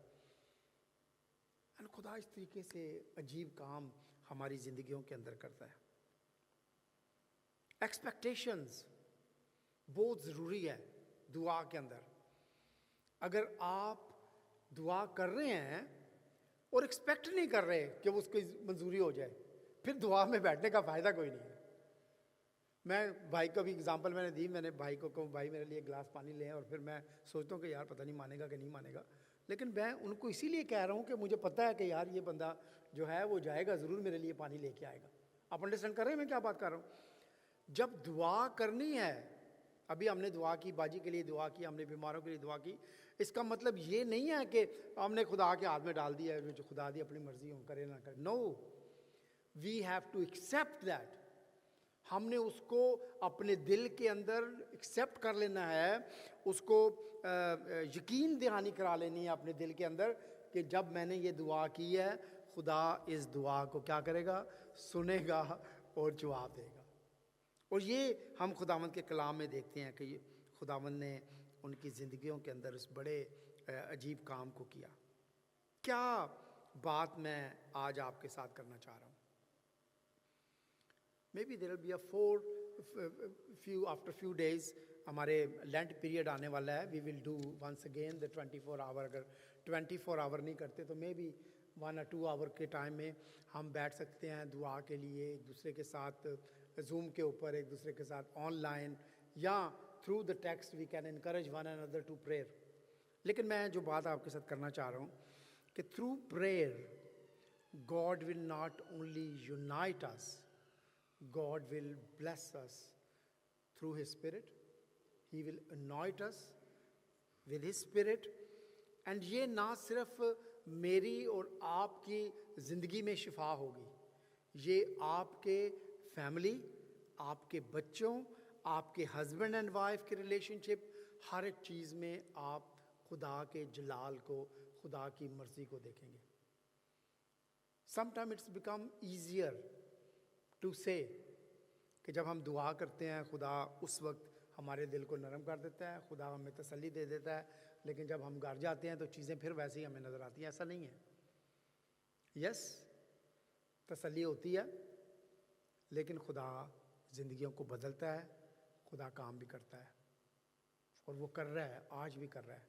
B: और खुदा इस तरीके से अजीब काम हमारी ज़िंदगियों के अंदर करता है। एक्सपेक्टेशंस बहुत ज़रूरी है दुआ के अंदर। अगर आप दुआ कर रहे हैं और एक्सपेक्ट नहीं कर रहे कि वो उसकी मंजूरी हो जाए, फिर दुआ में बैठने का फ़ायदा कोई नहीं है। मैं भाई को भी एग्जांपल मैंने दी, मैंने भाई को कहूँ भाई मेरे लिए गिलास पानी लें, और फिर मैं सोचता हूँ कि यार पता नहीं मानेगा कि नहीं मानेगा, लेकिन मैं उनको इसीलिए कह रहा हूँ कि मुझे पता है कि यार ये बंदा जो है वो जाएगा ज़रूर मेरे लिए पानी लेके आएगा। आप अंडरस्टैंड कर रहे हैं मैं क्या बात कर रहा हूँ। जब दुआ करनी है, अभी हमने दुआ की, बाजी के लिए दुआ की, हमने बीमारों के लिए दुआ की, इसका मतलब ये नहीं है कि हमने खुदा के हाथ में डाल दिया है, जो खुदा दी अपनी मर्जी हो करे ना करे। No, we have to accept that. हमने उसको अपने दिल के अंदर एक्सेप्ट कर लेना है, उसको यकीन दहानी करा लेनी है अपने दिल के अंदर कि जब मैंने ये दुआ की है, खुदा इस दुआ को क्या करेगा, सुनेगा और जवाब देगा। और ये हम खुदावंद के कलाम में देखते हैं कि खुदावंद ने उनकी ज़िंदगियों के अंदर उस बड़े अजीब काम को किया। क्या बात मैं आज आपके साथ करना चाह रहा हूँ? Maybe there will be after few days हमारे लेंट पीरियड आने वाला है। We will do once again the 24 hour। अगर 24 hour नहीं करते तो maybe 1 or 2 hour के टाइम में हम बैठ सकते हैं दुआ के लिए, एक दूसरे के साथ जूम के ऊपर, एक दूसरे के साथ ऑनलाइन, या through the text we can encourage one another to prayer। लेकिन मैं जो बात आपके साथ करना चाह रहा हूँ कि through prayer God will not only unite us, God will bless us through His Spirit. He will anoint us with His Spirit। And ये ना सिर्फ मेरी और आपकी ज़िंदगी में शिफा होगी, ये आपके फैमिली, आपके बच्चों, आपके हस्बैंड एंड वाइफ के रिलेशनशिप, हर एक चीज़ में आप खुदा के जलाल को, खुदा की मर्ज़ी को देखेंगे। Sometimes it's become easier to से कि जब हम दुआ करते हैं खुदा उस वक्त हमारे दिल को नरम कर देता है, खुदा हमें तसल्ली दे देता है, लेकिन जब हम घर जाते हैं तो चीज़ें फिर वैसे ही हमें नज़र आती हैं। ऐसा नहीं है। यस, तसल्ली होती है, लेकिन खुदा ज़िंदगियों को बदलता है, खुदा काम भी करता है, और वो कर रहा है, आज भी कर रहा है।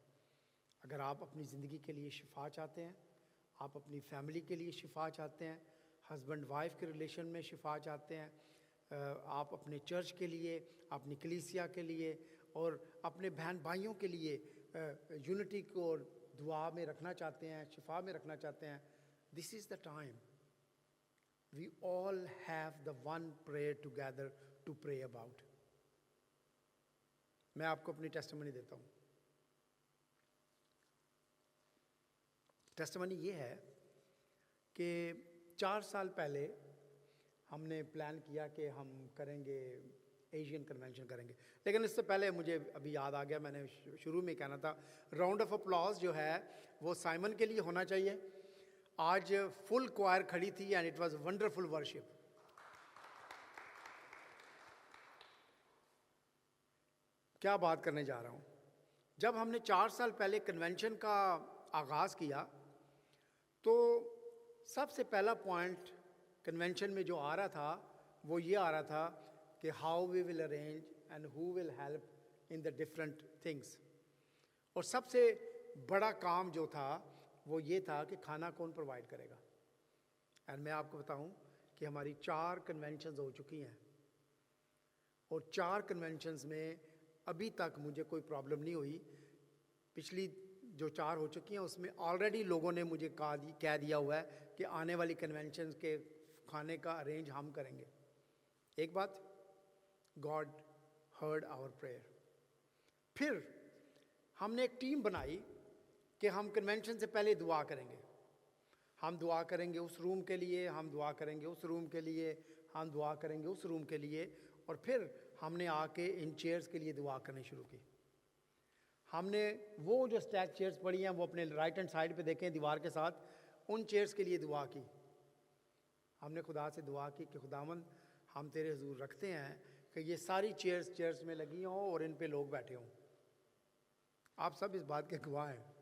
B: अगर आप अपनी ज़िंदगी के लिए शिफा चाहते हैं, आप अपनी फैमिली के लिए शिफा चाहते हैं, हस्बैंड वाइफ के रिलेशन में शिफा चाहते हैं, आप अपने चर्च के लिए, अपनी कलीसिया के लिए और अपने बहन भाइयों के लिए यूनिटी को दुआ में रखना चाहते हैं, शिफा में रखना चाहते हैं, this is the time. We all have the one prayer together to pray about. मैं आपको अपनी टेस्टिमनी देता हूँ। टेस्टिमनी ये है कि 4 साल पहले हमने प्लान किया कि हम करेंगे एशियन कन्वेंशन करेंगे, लेकिन इससे पहले मुझे अभी याद आ गया, मैंने शुरू में कहना था, राउंड ऑफ अप्लॉज जो है वो साइमन के लिए होना चाहिए। आज फुल क्वायर खड़ी थी and it was wonderful worship. क्या बात करने जा रहा हूँ। जब हमने 4 साल पहले कन्वेंशन का आगाज़ किया तो सबसे पहला पॉइंट कन्वेंशन में जो आ रहा था वो ये आ रहा था कि how we will arrange and who will help in the different things. और सबसे बड़ा काम जो था वो ये था कि खाना कौन प्रोवाइड करेगा। एंड मैं आपको बताऊं कि हमारी 4 कन्वेंशंस हो चुकी हैं और 4 कन्वेंशंस में अभी तक मुझे कोई प्रॉब्लम नहीं हुई। पिछली जो 4 हो चुकी हैं उसमें ऑलरेडी लोगों ने मुझे कह दिया हुआ है कि आने वाली कन्वेंशन के खाने का अरेंज हम करेंगे। एक बात, गॉड हर्ड आवर प्रेयर। फिर हमने एक टीम बनाई कि हम कन्वेंशन से पहले दुआ करेंगे। हम दुआ करेंगे उस रूम के लिए, हम दुआ करेंगे उस रूम के लिए, हम दुआ करेंगे उस रूम के लिए, और फिर हमने आके इन चेयर्स के लिए दुआ करनी शुरू की। हमने वो जो स्टैक चेयर्स पड़ी हैं वो अपने राइट हैंड साइड पे देखें दीवार के साथ, उन चेयर्स के लिए दुआ की। हमने खुदा से दुआ की कि खुदावंद हम तेरे हुजूर रखते हैं कि ये सारी चेयर्स में लगी हों और इन पे लोग बैठे हों। आप सब इस बात के गवाह हैं।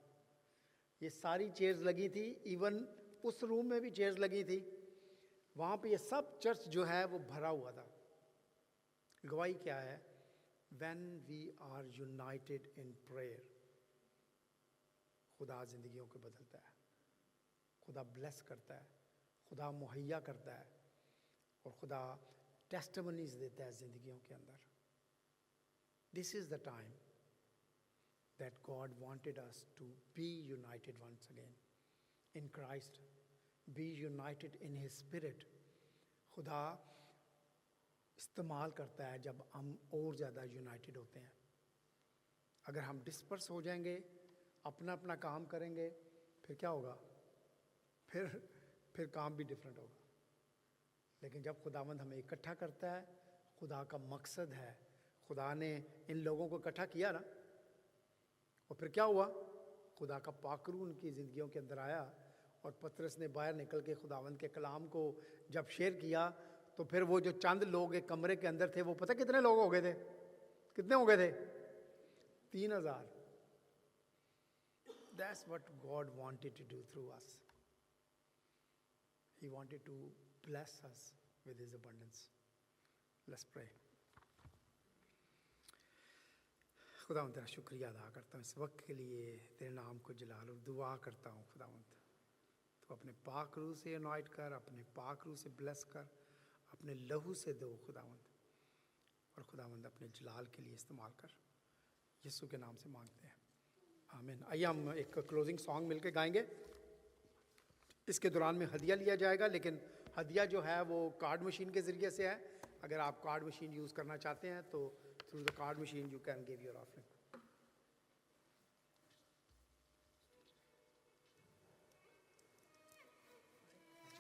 B: ये सारी चेयर्स लगी थी, इवन उस रूम में भी चेयर्स लगी थी, वहाँ पे ये सब चर्च जो है वो भरा हुआ था। गवाही क्या है? When we are united in prayer, खुदा ज़िंदगियों को बदलता है, खुदा ब्लेस करता है, खुदा मुहैया करता है और खुदा टेस्टिमनीज देता है ज़िंदगियों के अंदर। This is the time that God wanted us to be united once again in Christ, be united in His Spirit। खुदा इस्तेमाल करता है जब हम और ज़्यादा यूनाइटेड होते हैं। अगर हम डिस्पर्स हो जाएंगे, अपना अपना काम करेंगे, फिर क्या होगा? फिर काम भी डिफरेंट होगा। लेकिन जब खुदावंद हमें इकट्ठा करता है, खुदा का मकसद है, खुदा ने इन लोगों को इकट्ठा किया ना, और फिर क्या हुआ, खुदा का पाकरू उनकी ज़िंदगियों के अंदर आया, और पतरस ने बाहर निकल के खुदावंद के कलाम को जब शेयर किया, तो फिर वो जो चंद लोग एक कमरे के अंदर थे, वो पता कितने लोग हो गए थे? कितने हो गए थे? 3000। That's what God wanted to do through us. He wanted to bless us with His abundance. Let's pray. खुदावंद तेरा शुक्रिया अदा करता हूँ इस वक्त के लिए, तेरे नाम को जलाल और दुआ करता हूँ खुदावंद, तो अपने पाक रूह से अनॉइंट कर, अपने पाक रूह से ब्लेस कर, अपने लहू से दो खुदावंद, और खुदावंद अपने जलाल के लिए इस्तेमाल कर, यीशु के नाम से मांगते हैं, आमीन। आइए हम एक क्लोजिंग सॉन्ग मिलके गाएंगे। इसके दौरान में हदिया लिया जाएगा, लेकिन हदिया जो है वो कार्ड मशीन के ज़रिए से है। अगर आप कार्ड मशीन यूज़ करना चाहते हैं तो through the card machine you can give your offering.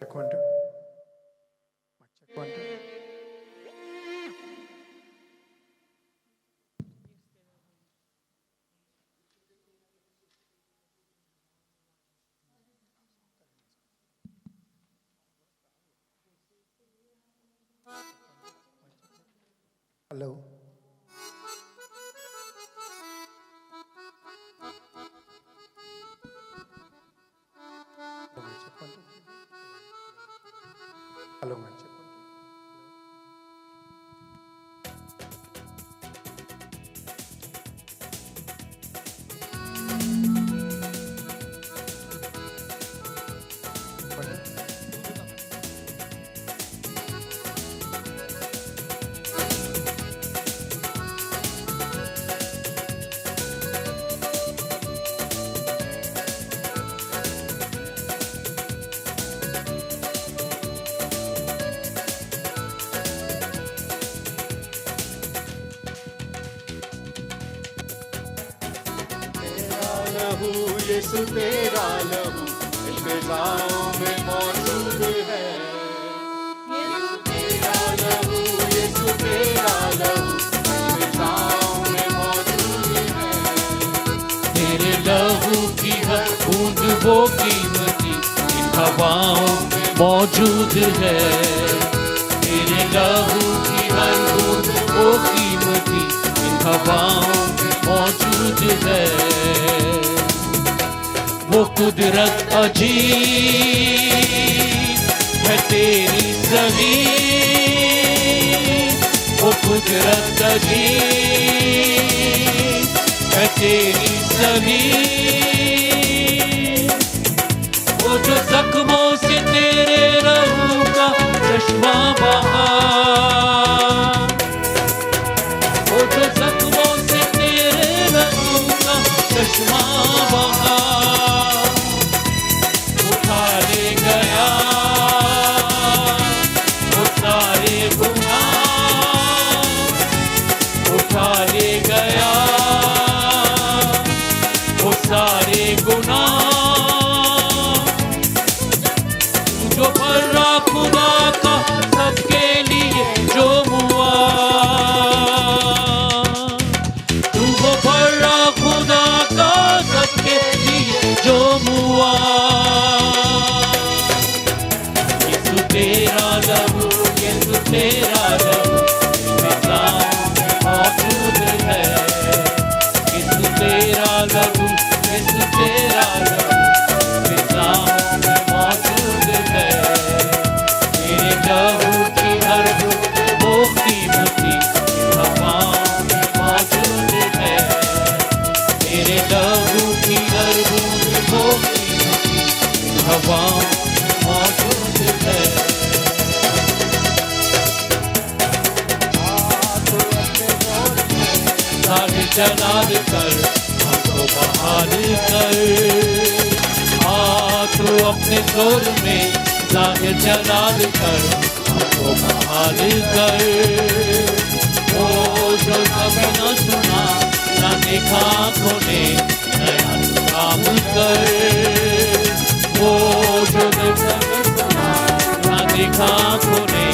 B: Check 1 2. Check 1 2. Hello. Hello, man. Check 1 2.
R: यीशु तेरा लहू इन फिजाओं में मौजूद है, यीशु तेरा लहू, यीशु तेरा लहू इन फिजाओं में मौजूद है।
C: तेरे लहू की हर बूंद वो कीमती इन हवाओं में मौजूद है, तेरे लहू की हर बूंद वो कीमती इन हवाओं में मौजूद है। वो कुदरत अजीब है तेरी ज़मीन, वो कुदरत अजीब है तेरी ज़मीन। वो जो जख्मों से तेरे रहू का चश्मा बहा, वो जो जख्मों से तेरे रहू का चश्मा बहा, जलाल कर हमको बहाल कर, आ तू अपने जोर में जाहिर जलाल कर हमको बहाल कर। वो जो कभी न सुना न देखा आँखों ने नया काम कर, वो जो कभी सुना न देखा आँखों ने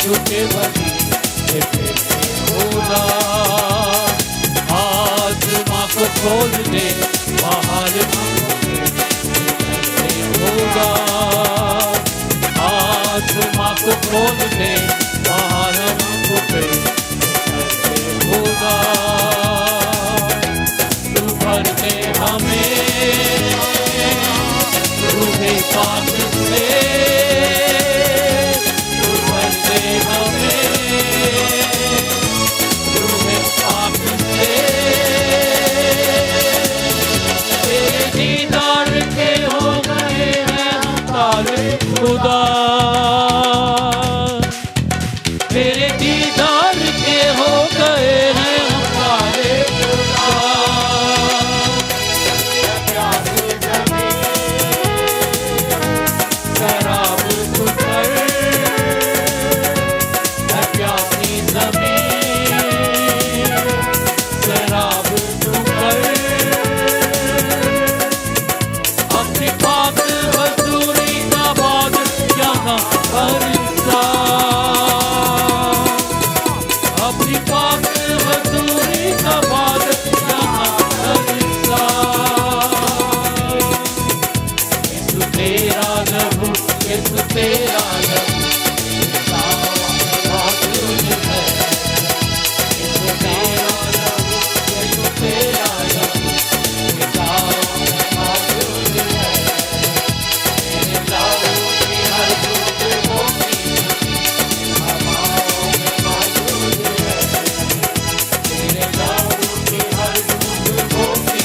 C: यीशु के वसीले होगा। आत्मा को खोल दे बाहर होगा। आत्मा को खोल दे बाहर होगा। तू भर दे हमें रूहे पाक से, तू भर दे हमें रूहे पाक से। तेरे दीदार के हो गए हैं हम तारे खुदा, तेरे दीदार के हो गए हैं हम तारे खुदा। शराब उतर है प्यासी ज़मीन, शराब उतर अपनी पाक हज़ूरी का बाद यहाँ बरसा। अपनी पाक हज़ूरी का बाद यहाँ बरसा। यीशु तेरा लहू, यीशु तेरा लहू मौजूद है। यीशु तेरा लहू, यीशु तेरा लहू मौजूद है। तेरे लहू की हर बूंद मोती हवाओं में मौजूद है। तेरे लहू की हर बूंद मोती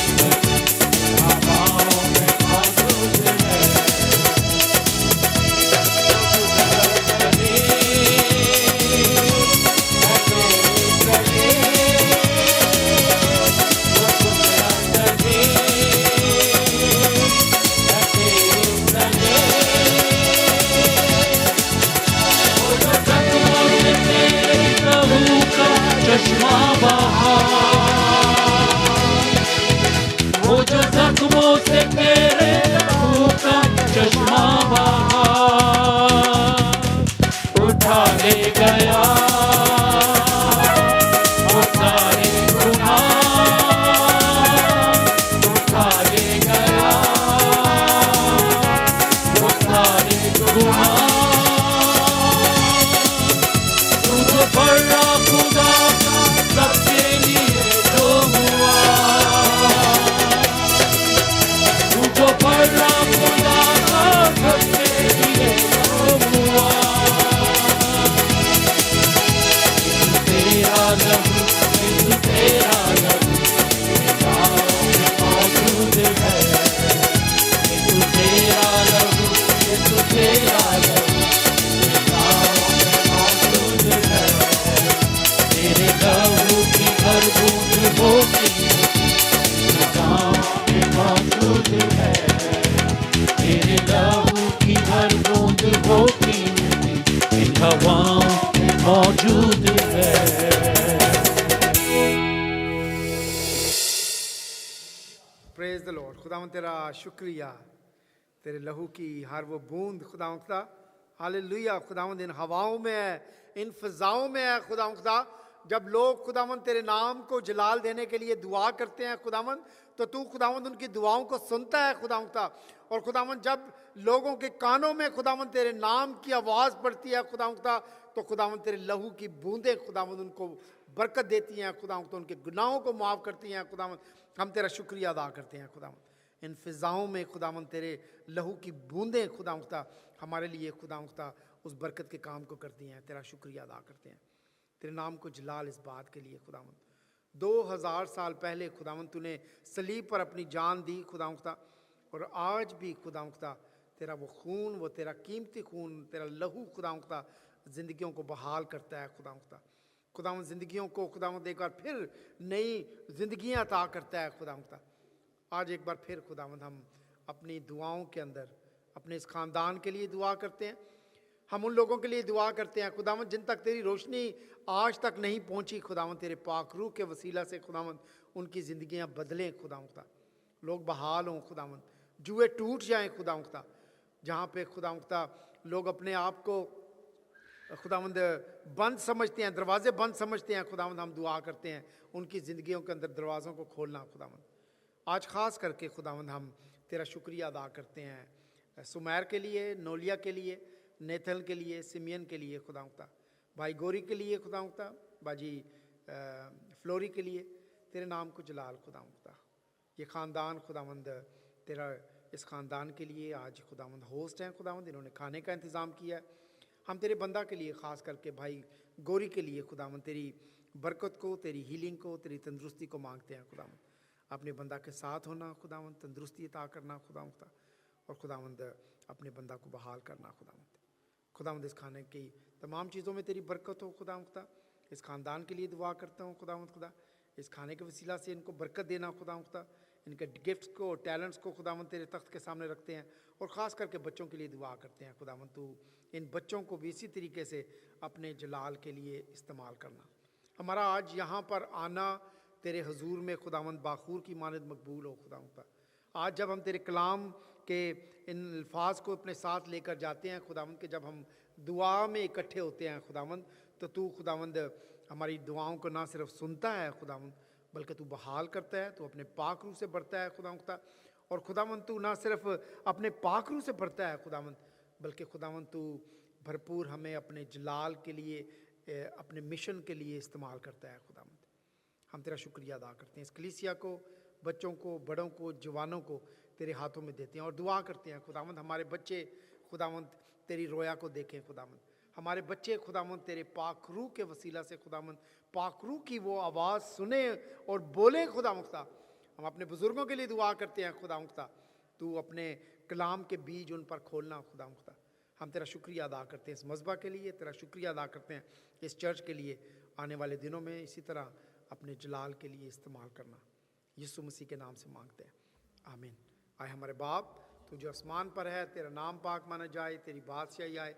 C: हवाओं में मौजूद है। चश्मा बहा, वो जो जख्मों से तेरे लहू का चश्मा बहा, उठा ले गया वो सारे गुनाह, उठा ले गया वो सारे गुनाह। तू जो बड़ा खुदा सबके लिए जो हुआ, तू जो बड़ा खुदा सबके लिए जो हुआ। यीशु तेरा लहू, यीशु तेरा लहू मौजूद है। यीशु तेरा लहू, यीशु तेरा लहू मौजूद है। तेरे लहू की हर बूंद होती मौजूद है। तेरे लहू की हर बूंद होती इन हवाओं में मौजूद है।
B: Praise the Lord. खुदावंद तेरा शुक्रिया, तेरे लहू की हर वो बूंद खुदावंद खुदा, हालेलुया। खुदावंद इन हवाओं में है, इन फिजाओं में है खुदावंद खुदा। जब लोग खुदावंद तेरे नाम को जलाल देने के लिए दुआ करते हैं खुदावंद, तो तू खुदावंद उनकी दुआओं को सुनता है खुदावंद खुदा। और खुदावंद जब लोगों के कानों में खुदावंद तेरे नाम की आवाज़ पड़ती है खुदावंद खुदा, तो खुदावंद तेरे लहू की बूंदें खुदावंद उनको बरकत देती हैं खुदावंद, तो उनके गुनाहों को माफ़ करती हैं खुदावंद। हम तेरा शुक्रिया अदा करते हैं खुदावंद। इन फिजाओं में खुदावंद तेरे लहू की बूंदें खुदावंद खुदा हमारे लिए खुदावंद खुदा उस बरकत के काम को करती हैं। तेरा शुक्रिया अदा करते हैं। तेरे नाम को जलाल इस बात के लिए खुदावंद, 2000 साल पहले खुदावंद तूने सलीब पर अपनी जान दी खुदावंद खुदा, और आज भी खुदावंद खुदा तेरा वो खून, वो तेरा कीमती खून, तेरा लहू खुदावंद खुदा ज़िंदगियों को बहाल करता है खुदावंद खुदा। खुदावंद ज़िंदगियों को खुदावंद एक बार फिर नई ज़िंदगियाँ अता करता है खुदावंद खुदा। आज एक बार फिर खुदावंद हम अपनी दुआओं के अंदर अपने इस ख़ानदान के लिए दुआ करते हैं। हम उन लोगों के लिए दुआ करते हैं खुदावंद जिन तक तेरी रोशनी आज तक नहीं पहुंची खुदावंद, तेरे पाक रूह के वसीला से खुदावंद उनकी ज़िंदगियां बदलें खुदावंद, लोग बहाल हों खुदावंद, जुए टूट जाएं खुदावंद, जहाँ पे खुदावंद लोग अपने आप को खुदावंद बंद समझते हैं, दरवाजे बंद समझते हैं, खुदावंद हम दुआ करते हैं उनकी ज़िंदगियों के अंदर दरवाज़ों को खोलना। खुदावंद आज ख़ास करके खुदावंद हम तेरा शुक्रिया अदा करते हैं सुमैर के लिए, नोलिया के लिए, नेथल के लिए, सिमियन के लिए, खुदावंद भाई गोरी के लिए, खुदावंद बाजी फ्लोरी के लिए, तेरे नाम को जलाल। खुदावंद ये ख़ानदान खुदावंद तेरा, इस ख़ानदान के लिए आज खुदावंद होस्ट हैं खुदावंद, इन्होंने खाने का इंतज़ाम किया है। हम तेरे बंदा के लिए ख़ास करके भाई गोरी के लिए खुदावंद तेरी बरकत को, तेरी हीलिंग को, तेरी तंदुरुस्ती को मांगते हैं खुदावंद। अपने बंदा के साथ होना खुदावंद, तंदुरुस्ती अता करना खुदावंद, और खुदावंद अपने बंदा को बहाल करना खुदावंद। खुदावंद इस खाने की तमाम चीज़ों में तेरी बरकत हो खुदावंद। इस ख़ानदान के लिए दुआ करता हूँ खुदावंद खुदा, इस खाने के वसीला से इनको बरकत देना खुदावंद, इनके गिफ्ट्स को, टैलेंट्स को खुदावंद तेरे तख्त के सामने रखते हैं, और ख़ास करके बच्चों के लिए दुआ करते हैं खुदावंद तू इन बच्चों को भी इसी तरीके से अपने जलाल के लिए इस्तेमाल करना। हमारा आज यहाँ पर आना तेरे हजूर में खुदावंद बाखूर की मानद मकबूल हो खुदावंद। आज जब हम तेरे कलाम के इन अल्फाज को अपने साथ लेकर जाते हैं खुदावंद के, जब हम दुआ में इकट्ठे होते हैं खुदावंद, तो तू खुदावंद हमारी दुआओं को ना सिर्फ सुनता है खुदावंद, बल्कि तू बहाल करता है, तू अपने पाक रूह से भरता है खुदावंद। और खुदावंद तू ना सिर्फ अपने पाक रूह से भरता है खुदावंद, बल्कि खुदावंद तू भरपूर हमें अपने जलाल के लिए, अपने मिशन के लिए इस्तेमाल करता है खुदावंद। हम तेरा शुक्रिया अदा करते हैं, इस कलीसिया को, बच्चों को, बड़ों को, जवानों को तेरे हाथों में देते हैं और दुआ करते हैं खुदावंद हमारे बच्चे खुदावंद तेरी रोया को देखें खुदावंद, हमारे बच्चे खुदावंद तेरे पाक रूह के वसीला से खुदावंद पाक रूह की वो आवाज़ सुने और बोले खुदावंद। हम अपने बुज़ुर्गों के लिए दुआ करते हैं खुदावंद, तू अपने कलाम के बीज उन पर खोलना खुदावंद। हम तेरा शुक्रिया अदा करते हैं इस मज़बा के लिए, तेरा शुक्रिया अदा करते हैं इस चर्च के लिए, आने वाले दिनों में इसी तरह अपने जलाल के लिए इस्तेमाल करना। यीशु मसीह के नाम से मांगते हैं, आमीन। आए हमारे बाप, तू जो आसमान पर है, तेरा नाम पाक माना जाए, तेरी बादशाही आए,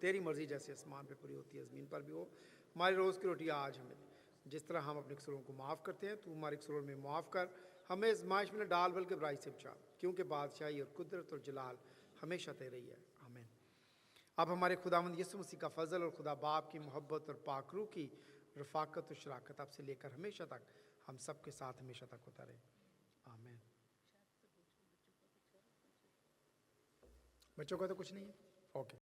B: तेरी मर्ज़ी जैसे आसमान पे पूरी होती है ज़मीन पर भी हो। हमारी रोज़ की रोटी आज हमें, जिस तरह हम अपने कसूरों को माफ़ करते हैं, तू हमारे कसूरों में माफ़ कर, हमें आज़माइश में न डाल बल्कि बुराई से बचा, क्योंकि बादशाही और कुदरत और जलाल हमेशा तेरी है, आमीन। अब हमारे खुदावंद यीशु मसीह का फ़ज़ल और खुदा बाप की मोहब्बत और पाक रूह की रफ़ाकत और शराकत अब से लेकर हमेशा तक हम सब के साथ हमेशा तक होता रहे, आमीन। बच्चों का तो कुछ नहीं है, ओके।